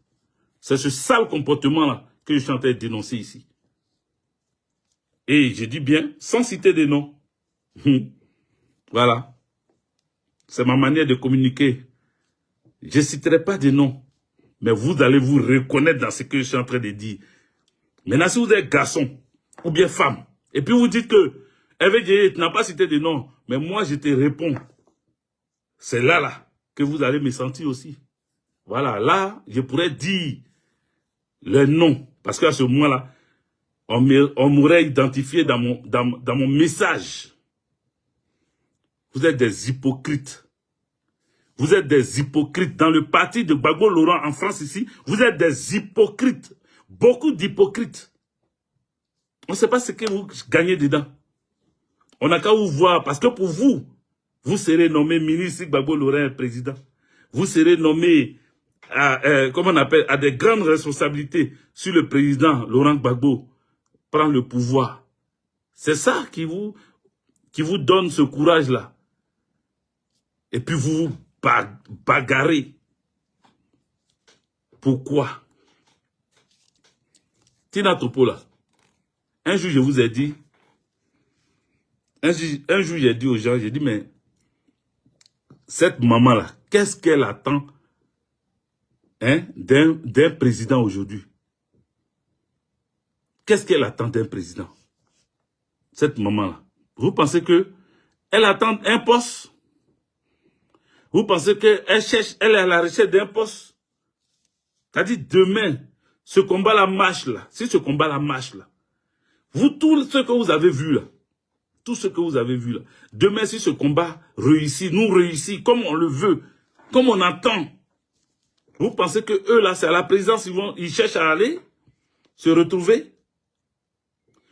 C'est ce sale comportement-là que je suis en train de dénoncer ici. Et je dis bien, sans citer des noms. Voilà. C'est ma manière de communiquer. Je ne citerai pas de noms. Mais vous allez vous reconnaître dans ce que je suis en train de dire. Maintenant, si vous êtes garçon ou bien femme, et puis vous dites que Hervé Djigé, tu n'as pas cité de nom, mais moi je te réponds. C'est là. que vous allez me sentir aussi. Voilà, là, je pourrais dire le nom. Parce qu'à ce moment-là, on m'aurait identifié dans mon message. Vous êtes des hypocrites. Vous êtes des hypocrites. Dans le parti de Gbagbo Laurent en France ici, vous êtes des hypocrites. Beaucoup d'hypocrites. On ne sait pas ce que vous gagnez dedans. On n'a qu'à vous voir. Parce que pour vous, vous serez nommé ministre Gbagbo Laurent président. Vous serez nommé comment on appelle, à des grandes responsabilités sur le président Laurent Gbagbo prend le pouvoir. C'est ça qui vous donne ce courage-là. Et puis vous vous bagarrez. Pourquoi? Tina Topola, un jour je vous ai dit, un jour j'ai dit aux gens, j'ai dit, mais cette maman-là, qu'est-ce qu'elle attend d'un président aujourd'hui? Qu'est-ce qu'elle attend d'un président? Cette maman-là. Vous pensez que elle attend un poste? Vous pensez qu'elle cherche, elle est à la recherche d'un poste? C'est-à-dire demain, ce combat-là marche là. Si ce combat-là marche là, vous, tout ce que vous avez vu là, tout ce que vous avez vu là, demain si ce combat réussit, nous réussit, comme on le veut, comme on attend, vous pensez que eux là, c'est à la présidence, ils cherchent à aller se retrouver?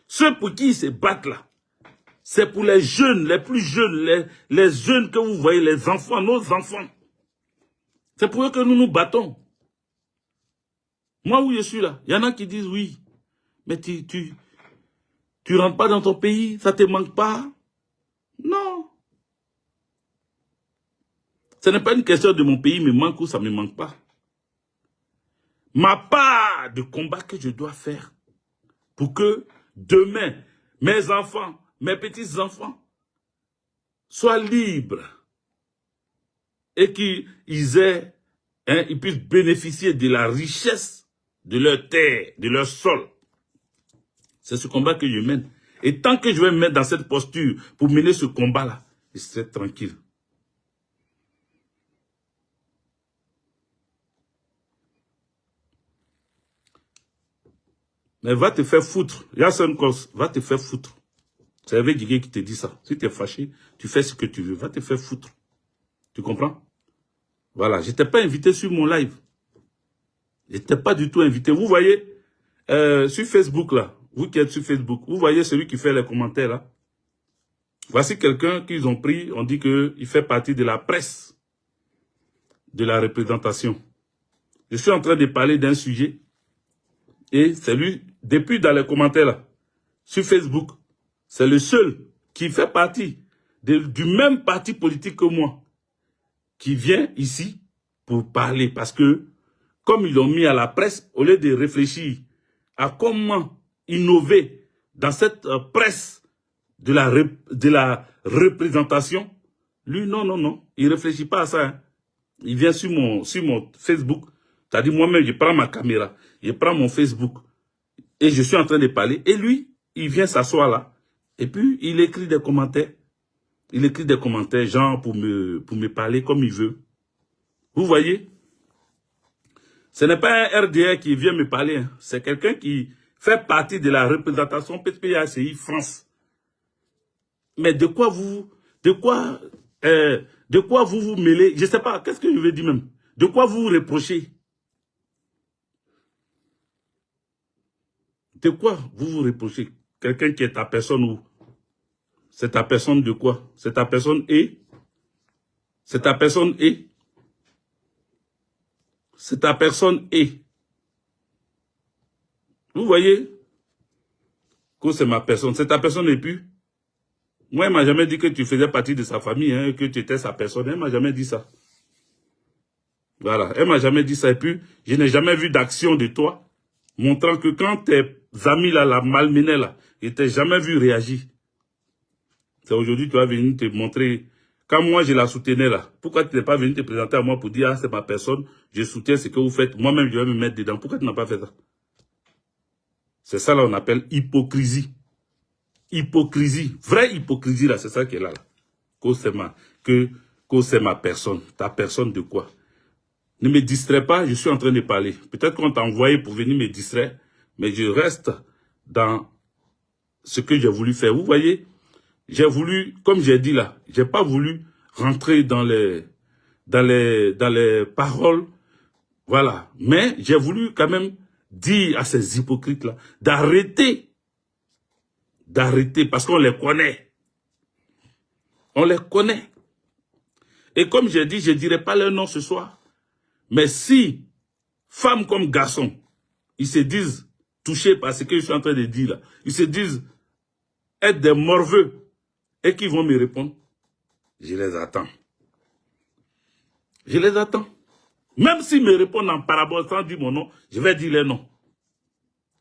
Ceux pour qui ils se battent là, c'est pour les jeunes, les plus jeunes, les jeunes que vous voyez, les enfants, nos enfants. C'est pour eux que nous nous battons. Moi où je suis là, il y en a qui disent oui, mais tu rentres pas dans ton pays, ça te manque pas? Non. Ce n'est pas une question de mon pays me manque ou ça me manque pas. Ma part de combat que je dois faire pour que demain, mes enfants, mes petits-enfants soient libres et qu'ils ils puissent bénéficier de la richesse de leur terre, de leur sol. C'est ce combat que je mène. Et tant que je vais me mettre dans cette posture pour mener ce combat-là, je serai tranquille. Mais va te faire foutre. Yassine Kos, va te faire foutre. C'est avec Guigué qui te dit ça. Si tu es fâché, tu fais ce que tu veux. Va te faire foutre. Tu comprends? Voilà. Je n'étais pas invité sur mon live. Je n'étais pas du tout invité. Vous voyez, sur Facebook là, vous qui êtes sur Facebook, vous voyez celui qui fait les commentaires là. Voici quelqu'un qu'ils ont pris, on dit qu'il fait partie de la presse, de la représentation. Je suis en train de parler d'un sujet. Et c'est lui, depuis dans les commentaires là, sur Facebook, c'est le seul qui fait partie du même parti politique que moi, qui vient ici pour parler. Parce que, comme ils l'ont mis à la presse, au lieu de réfléchir à comment innover dans cette presse de la représentation, lui, non, il ne réfléchit pas à ça. Hein. Il vient sur mon Facebook, c'est-à-dire moi-même, je prends ma caméra, je prends mon Facebook, et je suis en train de parler, et lui, il vient s'asseoir là, et puis il écrit des commentaires. Il écrit des commentaires, genre, pour me parler comme il veut. Vous voyez? Ce n'est pas un RDR qui vient me parler, hein. C'est quelqu'un qui fait partie de la représentation PPACI France. Mais de quoi vous vous mêlez? Je ne sais pas, qu'est-ce que je vais dire même? De quoi vous reprochez? De quoi vous vous reprochez? Quelqu'un qui est ta personne ou c'est ta personne de quoi? C'est ta personne et? C'est ta personne et? C'est ta personne et? Vous voyez? Que c'est ma personne. C'est ta personne et puis? Moi, elle m'a jamais dit que tu faisais partie de sa famille, hein, que tu étais sa personne. Elle m'a jamais dit ça. Voilà. Elle m'a jamais dit ça. Et puis, je n'ai jamais vu d'action de toi montrant que quand tes amis là, la malmenaient là, ils t'ont jamais vu réagir. C'est aujourd'hui que tu vas venir te montrer. Quand moi je la soutenais là, pourquoi tu n'es pas venu te présenter à moi pour dire, ah, c'est ma personne, je soutiens ce que vous faites, moi-même je vais me mettre dedans. Pourquoi tu n'as pas fait ça? C'est ça là on appelle hypocrisie. Hypocrisie. Vraie hypocrisie là, c'est ça qui est là. Que que c'est ma personne. Ta personne de quoi? Ne me distrais pas, je suis en train de parler. Peut-être qu'on t'a envoyé pour venir me distraire, mais je reste dans ce que j'ai voulu faire. Vous voyez, j'ai voulu, comme j'ai dit là, j'ai pas voulu rentrer dans les paroles, voilà. Mais j'ai voulu quand même dire à ces hypocrites-là d'arrêter, parce qu'on les connaît. On les connaît. Et comme j'ai dit, je ne dirai pas leur nom ce soir. Mais si, femmes comme garçons, ils se disent touchés par ce que je suis en train de dire là, ils se disent être des morveux et qu'ils vont me répondre, je les attends. Je les attends. Même s'ils me répondent en parabole sans dire mon nom, je vais dire leur nom.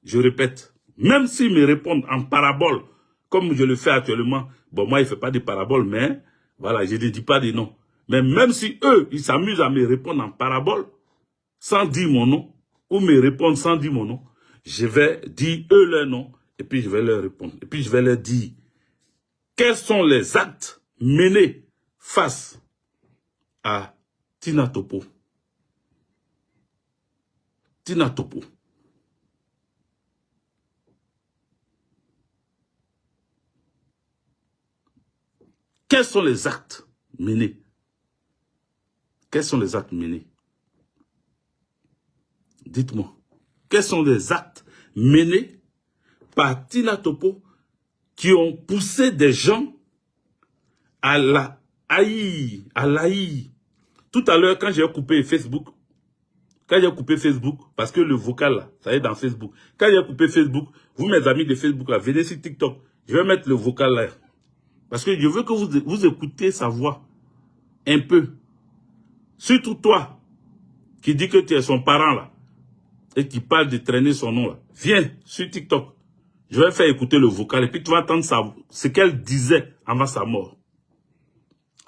Je répète, même s'ils me répondent en parabole, comme je le fais actuellement, bon, moi, il ne fait pas de parabole, mais voilà, je ne dis pas des noms. Mais même si eux, ils s'amusent à me répondre en parabole, sans dire mon nom, ou me répondre sans dire mon nom, je vais dire eux leur nom, et puis je vais leur répondre. Et puis je vais leur dire, quels sont les actes menés face à Tina Topo. Tina Topo. Quels sont les actes menés? Quels sont les actes menés? Dites-moi. Quels sont les actes menés par Tina Topo qui ont poussé des gens à la haïr, à l'haïr? Tout à l'heure, quand j'ai coupé Facebook, parce que le vocal là, ça est dans Facebook. Quand j'ai coupé Facebook, vous mes amis de Facebook là, venez sur TikTok. Je vais mettre le vocal là. Parce que je veux que vous écoutez sa voix. Un peu. Surtout toi, qui dis que tu es son parent là, et qui parle de traîner son nom là. Viens sur TikTok. Je vais faire écouter le vocal et puis tu vas entendre ce qu'elle disait avant sa mort.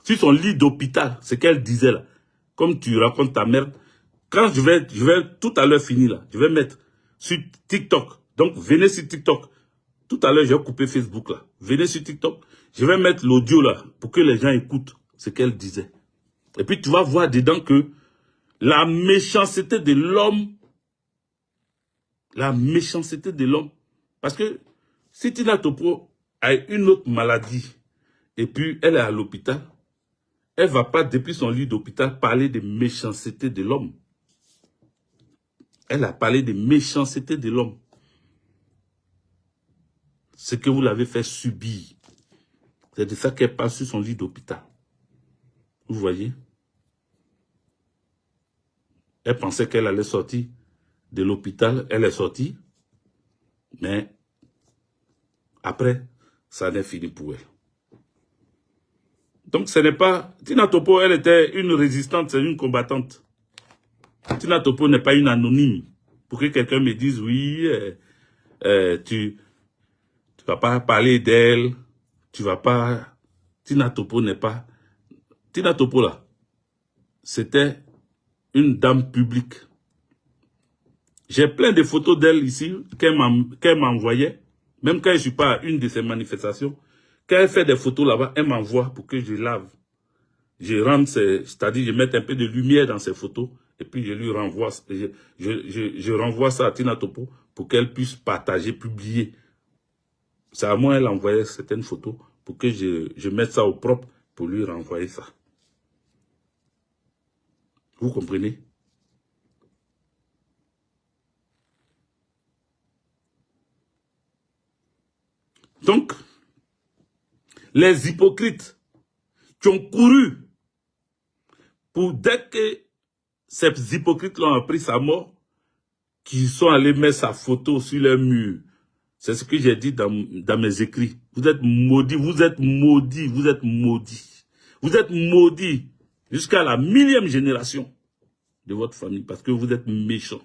Sur son lit d'hôpital, ce qu'elle disait là. Comme tu racontes ta mère. Quand je vais tout à l'heure finir là, je vais mettre sur TikTok. Donc venez sur TikTok. Tout à l'heure, j'ai coupé Facebook là. Venez sur TikTok. Je vais mettre l'audio là pour que les gens écoutent ce qu'elle disait. Et puis tu vas voir dedans que la méchanceté de l'homme, parce que si Tina Topo a une autre maladie et puis elle est à l'hôpital, elle ne va pas depuis son lit d'hôpital parler de méchanceté de l'homme. Elle a parlé de méchanceté de l'homme. Ce que vous l'avez fait subir. C'est de ça qu'elle parle sur son lit d'hôpital. Vous voyez? Elle pensait qu'elle allait sortir de l'hôpital. Elle est sortie. Mais après, ça n'est fini pour elle. Donc ce n'est pas... Tina Topo, elle était une résistante, c'est une combattante. Tina Topo n'est pas une anonyme. Pour que quelqu'un me dise, oui, tu vas pas parler d'elle, tu vas pas... Tina Topo n'est pas... Tina Topo là, c'était une dame publique. J'ai plein de photos d'elle ici qu'elle m'envoyait. Même quand je ne suis pas à une de ces manifestations, quand elle fait des photos là-bas, elle m'envoie pour que je lave. Je rende, c'est-à-dire je mets un peu de lumière dans ces photos et puis je lui renvoie, je renvoie ça à Tina Topo pour qu'elle puisse partager, publier. C'est à moi elle envoyait certaines photos pour que je mette ça au propre pour lui renvoyer ça. Vous comprenez? Donc, les hypocrites qui ont couru pour, dès que ces hypocrites l'ont appris sa mort, qui sont allés mettre sa photo sur leur mur. C'est ce que j'ai dit dans mes écrits. Vous êtes maudits, vous êtes maudits, vous êtes maudits. Vous êtes maudits jusqu'à la 1000e génération de votre famille parce que vous êtes méchants.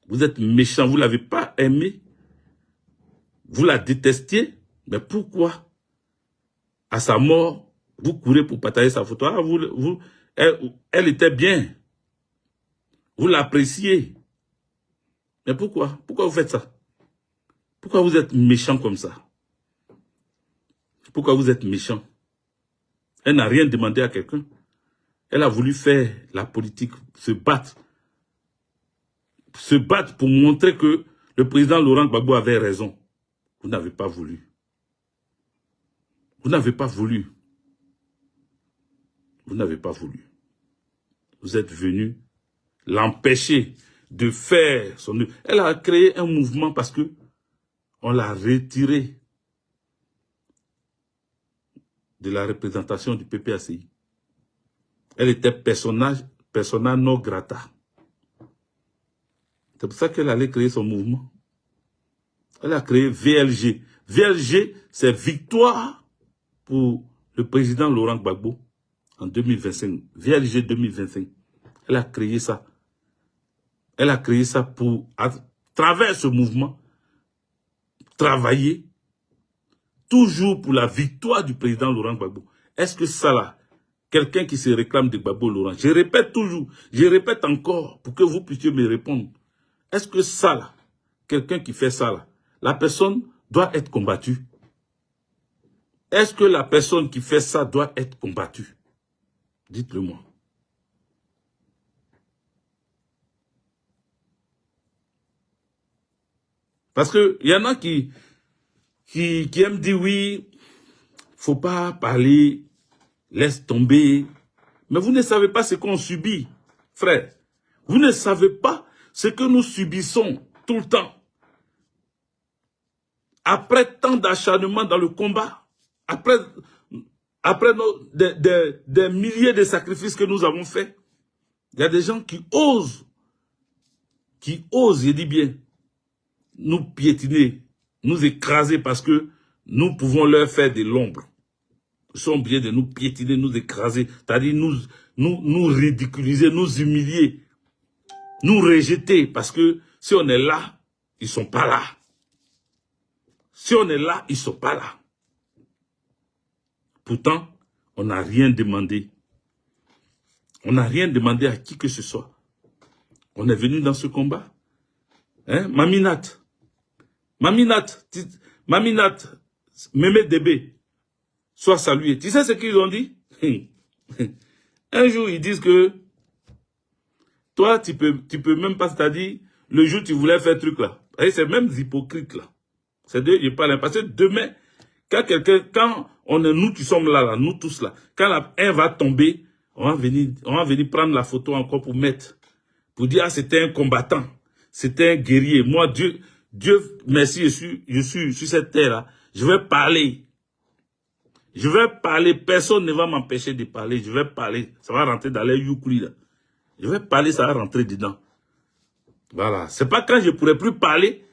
Vous êtes méchants, vous ne l'avez pas aimé. Vous la détestiez, mais pourquoi? À sa mort, vous courez pour partager sa photo. Ah, elle était bien. Vous l'appréciez. Mais pourquoi? Pourquoi vous faites ça? Pourquoi vous êtes méchant comme ça? Pourquoi vous êtes méchant? Elle n'a rien demandé à quelqu'un. Elle a voulu faire la politique, se battre pour montrer que le président Laurent Gbagbo avait raison. Vous n'avez pas voulu. Vous n'avez pas voulu. Vous n'avez pas voulu. Vous êtes venu l'empêcher de faire son... Elle a créé un mouvement parce que on l'a retiré de la représentation du PPACI. Elle était persona non grata. C'est pour ça qu'elle allait créer son mouvement. Elle a créé VLG. VLG, c'est Victoire pour le président Laurent Gbagbo en 2025. VLG 2025. Elle a créé ça. Elle a créé ça pour, à travers ce mouvement, travailler toujours pour la victoire du président Laurent Gbagbo. Est-ce que ça là, quelqu'un qui se réclame de Gbagbo Laurent, je répète toujours, je répète encore pour que vous puissiez me répondre. Est-ce que ça là, quelqu'un qui fait ça là, la personne doit être combattue? Est-ce que la personne qui fait ça doit être combattue? Dites-le moi. Parce que il y en a qui aiment dire oui, faut pas parler, laisse tomber. Mais vous ne savez pas ce qu'on subit, frère. Vous ne savez pas ce que nous subissons tout le temps. Après tant d'acharnement dans le combat, après des milliers de sacrifices que nous avons faits, il y a des gens qui osent, je dis bien, nous piétiner, nous écraser parce que nous pouvons leur faire de l'ombre. Ils sont obligés de nous piétiner, nous écraser, c'est-à-dire nous ridiculiser, nous humilier, nous rejeter parce que si on est là, ils sont pas là. Si on est là, ils sont pas là. Pourtant, on n'a rien demandé. On n'a rien demandé à qui que ce soit. On est venu dans ce combat. Hein? Maminat, Mémé Débé, sois salué. Tu sais ce qu'ils ont dit? Un jour, ils disent que toi, tu peux même pas, c'est-à-dire, le jour où tu voulais faire truc là. C'est même hypocrite là. C'est de, je parle, parce que demain, quand on est nous qui sommes là, nous tous là, quand un va tomber, on va venir prendre la photo encore pour mettre, pour dire, ah, c'était un combattant, c'était un guerrier. Moi, Dieu, merci, je suis sur cette terre-là. Je vais parler. Je vais parler. Personne ne va m'empêcher de parler. Je vais parler. Ça va rentrer dans les youkli, là. Je vais parler, ça va rentrer dedans. Voilà. C'est pas quand je pourrai plus parler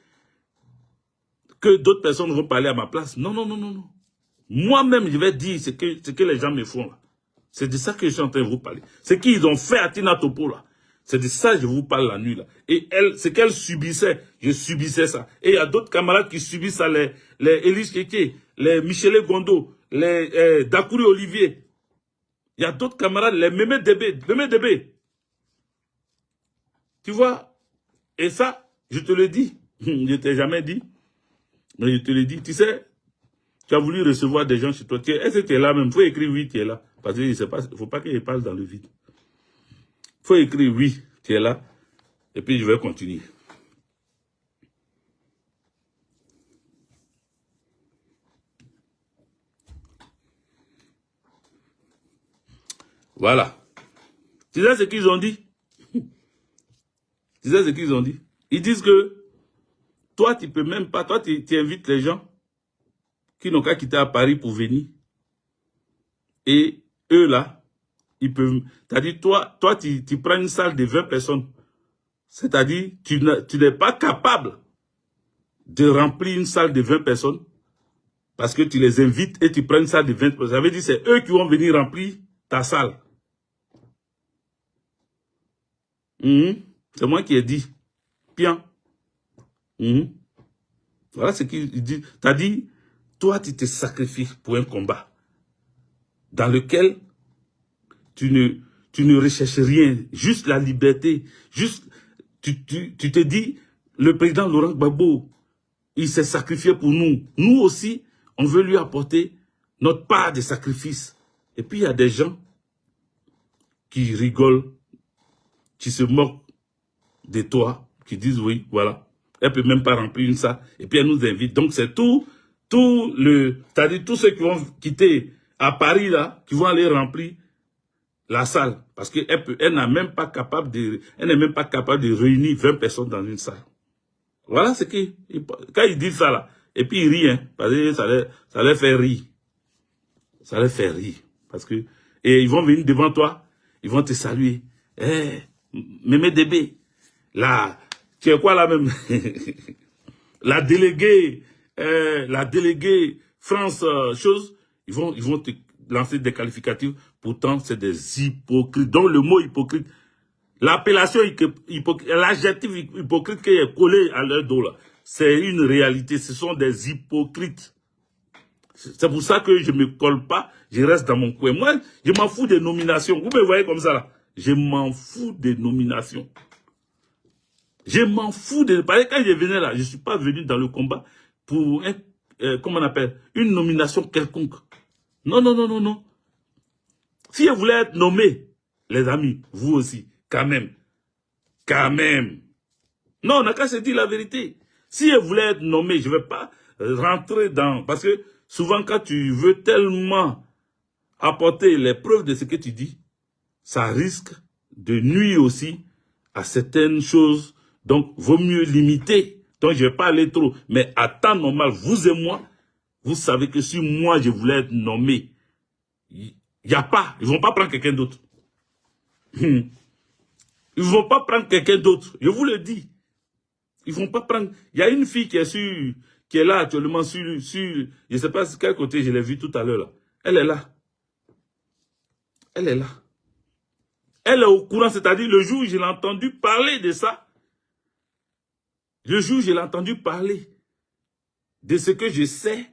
que d'autres personnes vont parler à ma place. Non, non, non, non, non. Moi-même, je vais dire ce que les gens me font, là. C'est de ça que je suis en train de vous parler. Ce qu'ils ont fait à Tina Topo, là. C'est de ça que je vous parle la nuit, là. Et elle, ce qu'elle subissait, je subissais ça. Et il y a d'autres camarades qui subissent ça, les Élise Kéké, les Michele Gondo, les Dakouri Olivier. Il y a d'autres camarades, les Mémé Débé. Tu vois? Et ça, je te le dis. Je ne t'ai jamais dit. Mais je te le dis. Tu sais, tu as voulu recevoir des gens chez toi. Est-ce que tu es là même? Il faut écrire oui, tu es là. Parce qu'il ne faut pas qu'il passe dans le vide. Il faut écrire oui, tu es là. Et puis je vais continuer. Voilà. Tu sais ce qu'ils ont dit? Tu sais ce qu'ils ont dit? Ils disent que toi, tu peux même pas, toi, tu invites les gens qui n'ont qu'à quitter à Paris pour venir. Et eux, là, ils peuvent, c'est-à-dire, toi, tu prends une salle de 20 personnes. C'est-à-dire, tu n'es pas capable de remplir une salle de 20 personnes parce que tu les invites et tu prends une salle de 20 personnes. Ça veut dire que c'est eux qui vont venir remplir ta salle. C'est moi qui ai dit. Bien. Voilà ce qu'il dit. T'as dit, toi, tu te sacrifies pour un combat dans lequel tu ne recherches rien, juste la liberté, juste, tu te dis, le président Laurent Gbagbo, il s'est sacrifié pour nous. Nous aussi, on veut lui apporter notre part de sacrifice. Et puis il y a des gens qui rigolent, qui se moquent de toi, qui disent oui, voilà. Elle peut même pas remplir une salle. Et puis elle nous invite. Donc c'est c'est-à-dire tous ceux qui vont quitter à Paris là, qui vont aller remplir la salle. Parce qu'elle n'est même pas capable de réunir 20 personnes dans une salle. Voilà ce qui, quand ils disent ça là, et puis ils rient, hein, parce que ça les fait rire. Ça les fait rire. Parce que, et ils vont venir devant toi, ils vont te saluer. Eh, Mémé Débé, là, tu es quoi là même? La déléguée France, chose, ils vont te lancer des qualificatifs. Pourtant, c'est des hypocrites. Donc, le mot hypocrite, l'appellation hypocrite, l'adjectif hypocrite qui est collé à leur dos là, c'est une réalité. Ce sont des hypocrites. C'est pour ça que je me colle pas, je reste dans mon coin. Moi, je m'en fous des nominations. Vous me voyez comme ça là. Je m'en fous des nominations. Je m'en fous de... Parce que quand je venais là, je ne suis pas venu dans le combat pour, comment on appelle, une nomination quelconque. Non, non, non, non, non. Si je voulais être nommé, les amis, vous aussi, quand même. Quand même. Non, on n'a qu'à se dire la vérité. Si je voulais être nommé, je ne vais pas rentrer dans... Parce que souvent, quand tu veux tellement apporter les preuves de ce que tu dis, ça risque de nuire aussi à certaines choses. Donc, vaut mieux limiter. Donc, je ne vais pas aller trop. Mais à temps normal, vous et moi, vous savez que si moi, je voulais être nommé, il n'y a pas. Ils ne vont pas prendre quelqu'un d'autre. Ils ne vont pas prendre quelqu'un d'autre. Je vous le dis. Ils ne vont pas prendre... Il y a une fille qui est là actuellement sur je ne sais pas sur quel côté, je l'ai vue tout à l'heure là. Elle est là. Elle est là. Elle est au courant, c'est-à-dire le jour où je l'ai entendu parler de ça, le jour où je l'ai entendu parler de ce que je sais,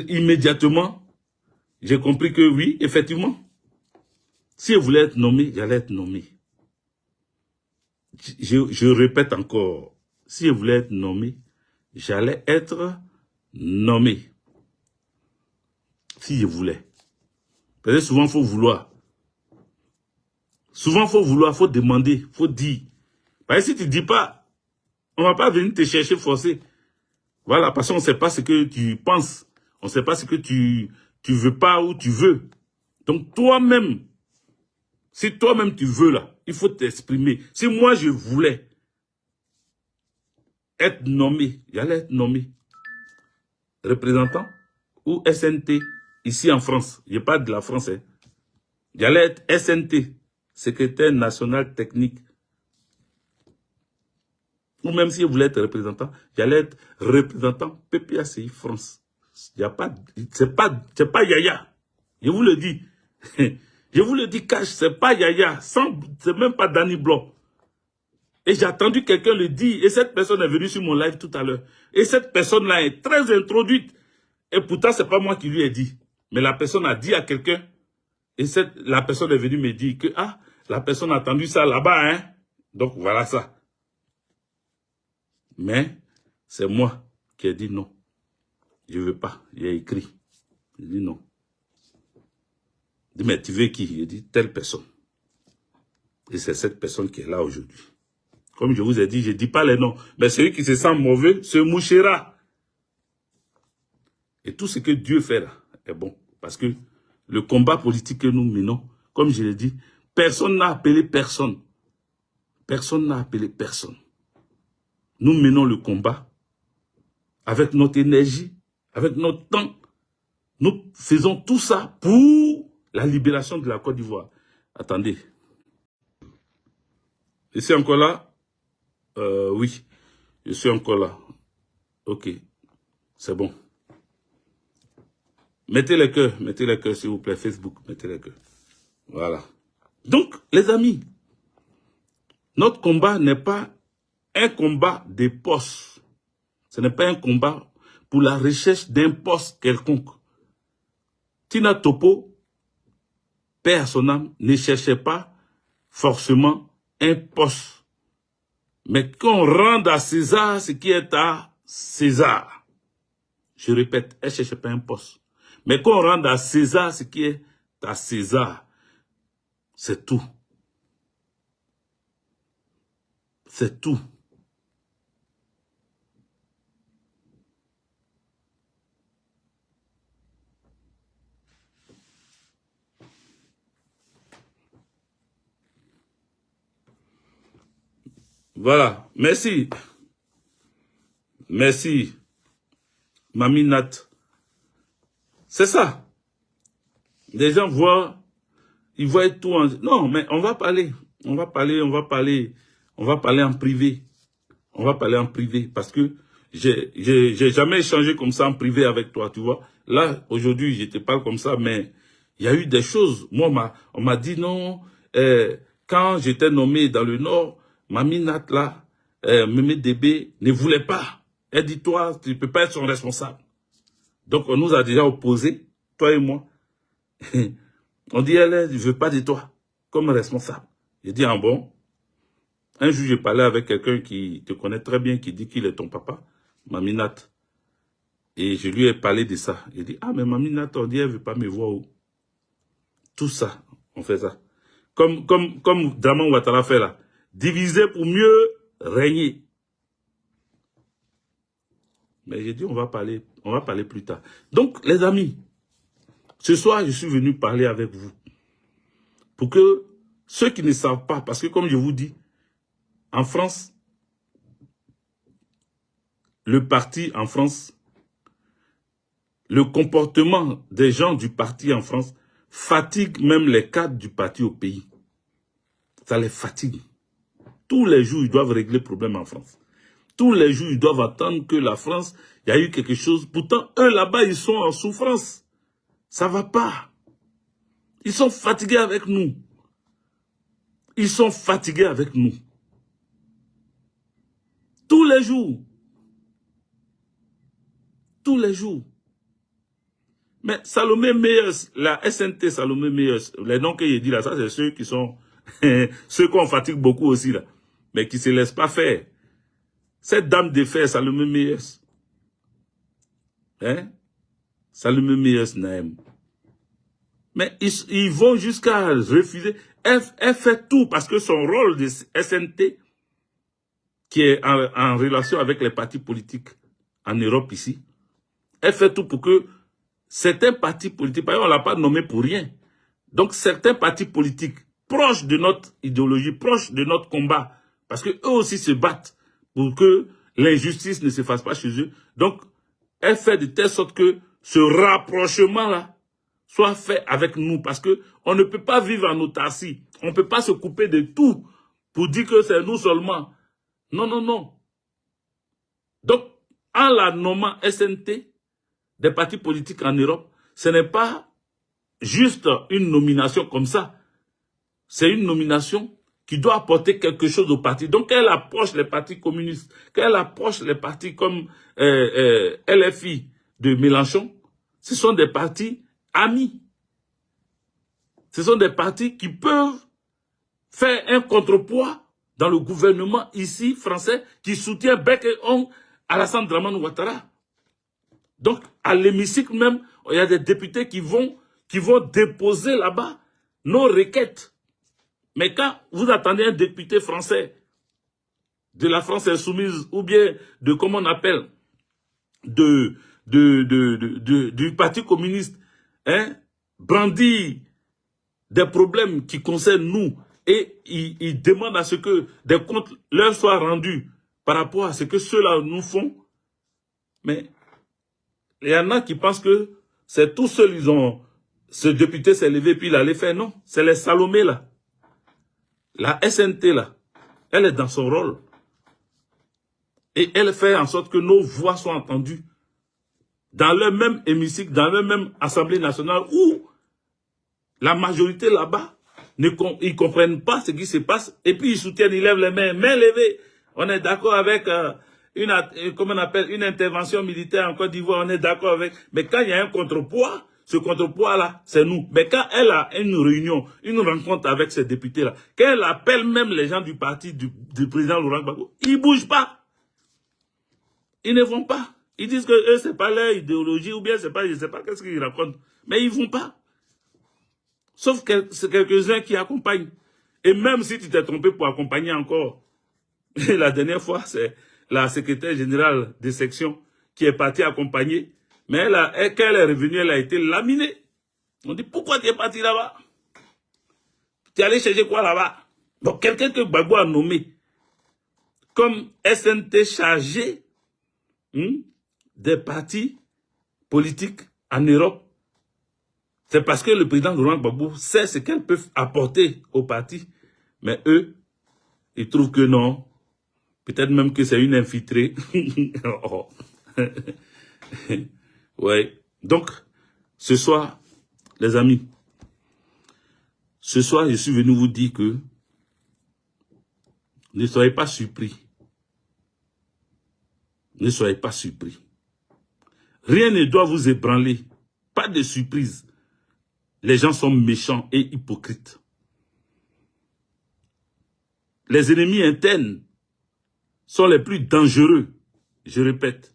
immédiatement, j'ai compris que oui, effectivement, si je voulais être nommé, j'allais être nommé. Je répète encore, si je voulais être nommé, j'allais être nommé. Si je voulais. Parce que souvent, il faut vouloir. Souvent, il faut vouloir, il faut demander, il faut dire. Parce que si tu ne dis pas, on ne va pas venir te chercher forcé. Voilà, parce qu'on ne sait pas ce que tu penses. On ne sait pas ce que tu veux pas ou tu veux. Donc, toi-même, si toi-même tu veux là, il faut t'exprimer. Si moi je voulais être nommé, j'allais être nommé représentant ou SNT ici en France. Je parle de la France. Hein. J'allais être SNT, secrétaire national technique. Ou même si je voulais être représentant, j'allais être représentant PPACI France. Il y a pas, c'est pas Yaya. Je vous le dis. Je vous le dis cash, c'est pas Yaya. C'est même pas Danny Blanc. Et j'ai entendu quelqu'un le dire. Et cette personne est venue sur mon live tout à l'heure. Et cette personne-là est très introduite. Et pourtant, c'est pas moi qui lui ai dit. Mais la personne a dit à quelqu'un. Et la personne est venue me dire que, ah, la personne a entendu ça là-bas, hein. Donc, voilà ça. Mais, c'est moi qui ai dit non. Je ne veux pas. J'ai écrit. J'ai dit non. Il dit, mais tu veux qui? J'ai dit, telle personne. Et c'est cette personne qui est là aujourd'hui. Comme je vous ai dit, je ne dis pas les noms. Mais celui qui se sent mauvais se mouchera. Et tout ce que Dieu fait là est bon. Parce que le combat politique que nous menons, comme je l'ai dit, personne n'a appelé personne. Personne n'a appelé personne. Nous menons le combat avec notre énergie, avec notre temps. Nous faisons tout ça pour la libération de la Côte d'Ivoire. Attendez. Je suis encore là? Oui, je suis encore là. Ok, c'est bon. Mettez les cœurs, s'il vous plaît, Facebook, mettez les cœurs. Voilà. Donc, les amis, notre combat n'est pas un combat de postes. Ce n'est pas un combat pour la recherche d'un poste quelconque. Tina Topo, paix à son âme, ne cherchait pas forcément un poste. Mais qu'on rende à César ce qui est à César. Je répète, elle ne cherchait pas un poste. Mais qu'on rende à César ce qui est à César. C'est tout. C'est tout. Voilà. Merci. Merci. Mamie Nat. C'est ça. Les gens voient, ils voient tout en... Non, mais on va parler. On va parler en privé. On va parler en privé parce que j'ai jamais échangé comme ça en privé avec toi, tu vois. Là, aujourd'hui, je te parle comme ça, mais il y a eu des choses. Moi, on m'a dit non, quand j'étais nommé dans le Nord, Mamie Nat, là, Mémé Débé, ne voulait pas. Elle dit, toi, tu ne peux pas être son responsable. Donc, on nous a déjà opposés, toi et moi. On dit, elle ne veut pas de toi comme responsable. J'ai dit, ah bon? Un jour, j'ai parlé avec quelqu'un qui te connaît très bien, qui dit qu'il est ton papa, Mamie Nat. Et je lui ai parlé de ça. Il dit, ah, mais Mamie Nat, on dit, elle ne veut pas me voir où? Tout ça, on fait ça. Comme Draman Ouattara fait là. Diviser pour mieux régner. Mais j'ai dit, on va parler plus tard. Donc, les amis, ce soir, je suis venu parler avec vous. Pour que ceux qui ne savent pas, parce que comme je vous dis, en France, le parti en France, le comportement des gens du parti en France fatigue même les cadres du parti au pays. Ça les fatigue. Tous les jours, ils doivent régler le problème en France. Tous les jours, ils doivent attendre que la France, il y a eu quelque chose. Pourtant, eux là-bas, ils sont en souffrance. Ça ne va pas. Ils sont fatigués avec nous. Ils sont fatigués avec nous. Tous les jours. Tous les jours. Mais Salomé Meyeus, la SNT Salomé Meyeus, les noms que j'ai dit là, ça c'est ceux qui sont, ceux qu'on fatigue beaucoup aussi là, mais qui ne se laissent pas faire. Cette dame de fer, Salomé Meyeus, hein, Salomé Meyeus Naëm. Mais ils vont jusqu'à refuser. Elle fait tout parce que son rôle de SNT, qui est en relation avec les partis politiques en Europe ici, elle fait tout pour que certains partis politiques, par exemple, on ne l'a pas nommé pour rien. Donc, certains partis politiques proches de notre idéologie, proches de notre combat, parce qu'eux aussi se battent pour que l'injustice ne se fasse pas chez eux. Donc, elle fait de telle sorte que ce rapprochement-là soit fait avec nous, parce qu'on ne peut pas vivre en autarcie. On ne peut pas se couper de tout pour dire que c'est nous seulement. Non, non, non. Donc, en la nommant SNT, des partis politiques en Europe, ce n'est pas juste une nomination comme ça. C'est une nomination qui doit apporter quelque chose au parti. Donc, elle approche les partis communistes, qu'elle approche les partis comme LFI de Mélenchon, ce sont des partis amis. Ce sont des partis qui peuvent faire un contrepoids dans le gouvernement ici, français, qui soutient bec et ongle Alassane Dramane Ouattara. Donc, à l'hémicycle même, il y a des députés qui vont déposer là-bas nos requêtes. Mais quand vous attendez un député français de la France insoumise ou bien de, comment on appelle, du Parti communiste, hein, brandir des problèmes qui concernent nous et il demande à ce que des comptes leur soient rendus par rapport à ce que ceux-là nous font, mais il y en a qui pensent que c'est tout seul, ce député s'est levé puis il allait faire. Non, c'est les Salomé là. La SNT là, elle est dans son rôle. Et elle fait en sorte que nos voix soient entendues. Dans le même hémicycle, dans le même Assemblée nationale où la majorité là-bas, ils ne comprennent pas ce qui se passe. Et puis ils soutiennent, ils lèvent les mains, mains levées. On est d'accord avec comment on appelle, une intervention militaire en Côte d'Ivoire, on est d'accord avec. Mais quand il y a un contrepoids, ce contrepoids-là, c'est nous. Mais quand elle a une réunion, une rencontre avec ces députés-là, quand elle appelle même les gens du parti du président Laurent Gbagbo, ils ne bougent pas. Ils ne vont pas. Ils disent que eux, c'est pas leur idéologie, ou bien c'est pas, je sais pas qu'est-ce qu'ils racontent. Mais ils vont pas. Sauf que c'est quelques-uns qui accompagnent. Et même si tu t'es trompé pour accompagner encore, la dernière fois, c'est la secrétaire générale des sections qui est partie accompagner. Mais quand elle est revenue, elle a été laminée. On dit, pourquoi tu es parti là-bas? Tu es allé chercher quoi là-bas? Donc, quelqu'un que Gbagbo a nommé comme SNT chargé des partis politiques en Europe, c'est parce que le président Laurent Gbagbo sait ce qu'elles peuvent apporter aux partis. Mais eux, ils trouvent que non. Peut-être même que c'est une infiltrée. Oh. Ouais. Donc, ce soir, les amis, ce soir, je suis venu vous dire que ne soyez pas surpris. Ne soyez pas surpris. Rien ne doit vous ébranler. Pas de surprise. Les gens sont méchants et hypocrites. Les ennemis internes sont les plus dangereux. Je répète,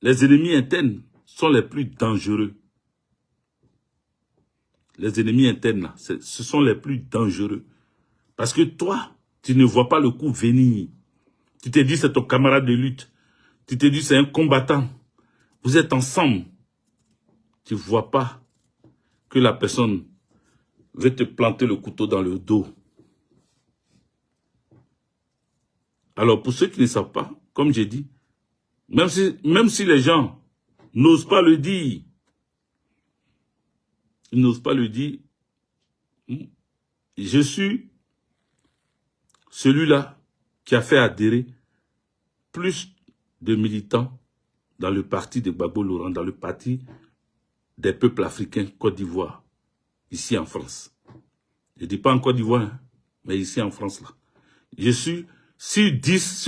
les ennemis internes sont les plus dangereux. Les ennemis internes, là, ce sont les plus dangereux. Parce que toi, tu ne vois pas le coup venir. Tu te dis c'est ton camarade de lutte. Tu te dis c'est un combattant. Vous êtes ensemble. Tu ne vois pas que la personne veut te planter le couteau dans le dos. Alors pour ceux qui ne savent pas, comme j'ai dit, même si les gens n'osent pas le dire, ils n'osent pas le dire, je suis celui-là qui a fait adhérer plus de militants dans le parti de Gbagbo Laurent, dans le parti des peuples africains Côte d'Ivoire, ici en France. Je ne dis pas en Côte d'Ivoire, hein, mais ici en France. Là. Je suis, si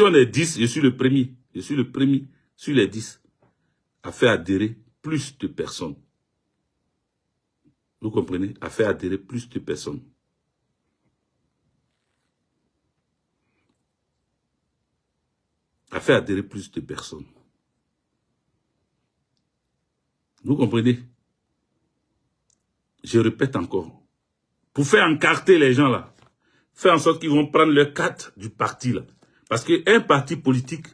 on est 10, je suis le premier. Je suis le premier sur les 10 à faire adhérer plus de personnes. Vous comprenez? À faire adhérer plus de personnes. À faire adhérer plus de personnes. Vous comprenez? Je répète encore. Pour faire encarter les gens là, faire en sorte qu'ils vont prendre leur carte du parti là. Parce qu'un parti politique,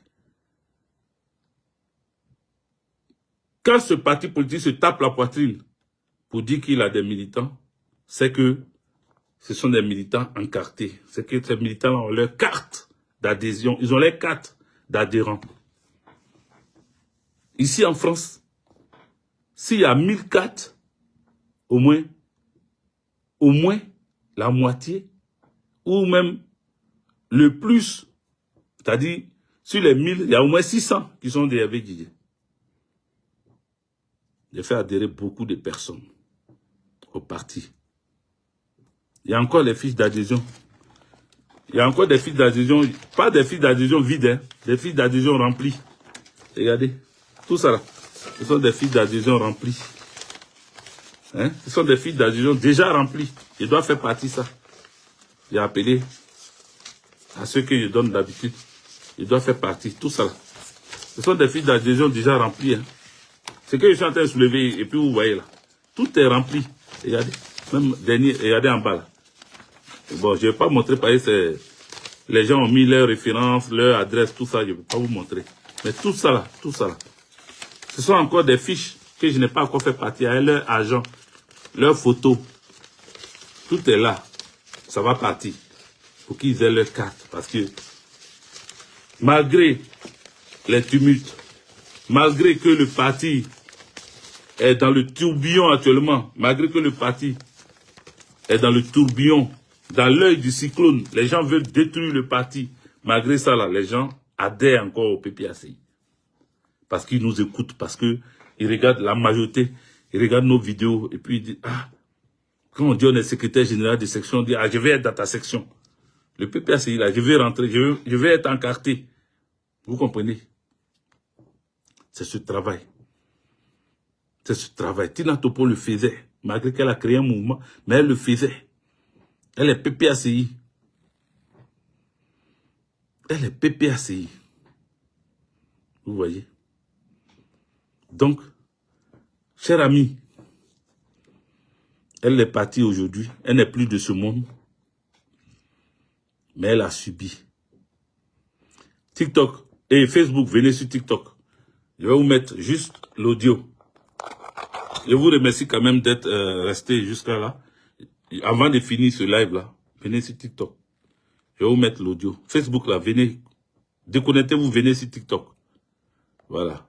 quand ce parti politique se tape la poitrine pour dire qu'il a des militants, c'est que ce sont des militants encartés. C'est que ces militants ont leur carte d'adhésion, ils ont leur carte d'adhérents. Ici en France, s'il y a 1000 cartes, au moins la moitié, ou même le plus, c'est-à-dire sur les 1000, il y a au moins 600 qui sont des Hervé Didier. J'ai fait adhérer beaucoup de personnes au parti. Il y a encore les fiches d'adhésion. Il y a encore des fiches d'adhésion, pas des fiches d'adhésion vides, hein, des fiches d'adhésion remplies. Regardez, tout ça là, ce sont des fiches d'adhésion remplies. Hein? Ce sont des fiches d'adhésion déjà remplies. Je dois faire partie de ça. J'ai appelé à ceux que je donne d'habitude. Je dois faire partie, tout ça là. Ce sont des fiches d'adhésion déjà remplies. Hein. Ce que je suis en train de soulever, et puis vous voyez là, tout est rempli. Regardez, même dernier, regardez en bas là. Bon, je ne vais pas montrer parce que les gens ont mis leurs références, leur adresse, tout ça, je ne vais pas vous montrer. Mais tout ça là, ce sont encore des fiches que je n'ai pas encore fait partie avec leur agent, leurs photos. Tout est là. Ça va partir. Pour qu'ils aient leur carte. Parce que malgré les tumultes, malgré que le parti est dans le tourbillon actuellement, malgré que le parti est dans le tourbillon, dans l'œil du cyclone, les gens veulent détruire le parti. Malgré ça, là, les gens adhèrent encore au PPACI. Parce qu'ils nous écoutent, parce qu'ils regardent la majorité, ils regardent nos vidéos, et puis ils disent, ah, quand on dit on est secrétaire général de section, on dit, ah, je vais être dans ta section. Le PPACI, là, je vais rentrer, je vais être encarté. Vous comprenez? C'est ce travail. C'est ce travail. Tina Topo le faisait, malgré qu'elle a créé un mouvement, mais elle le faisait. Elle est PPACI. Elle est PPACI. Vous voyez? Donc, cher ami, elle est partie aujourd'hui. Elle n'est plus de ce monde. Mais elle a subi. TikTok et Facebook, venez sur TikTok. Je vais vous mettre juste l'audio. Je vous remercie quand même d'être resté jusqu'à là. Avant de finir ce live-là, venez sur TikTok. Je vais vous mettre l'audio. Facebook, là, venez. Déconnectez-vous, venez sur TikTok. Voilà.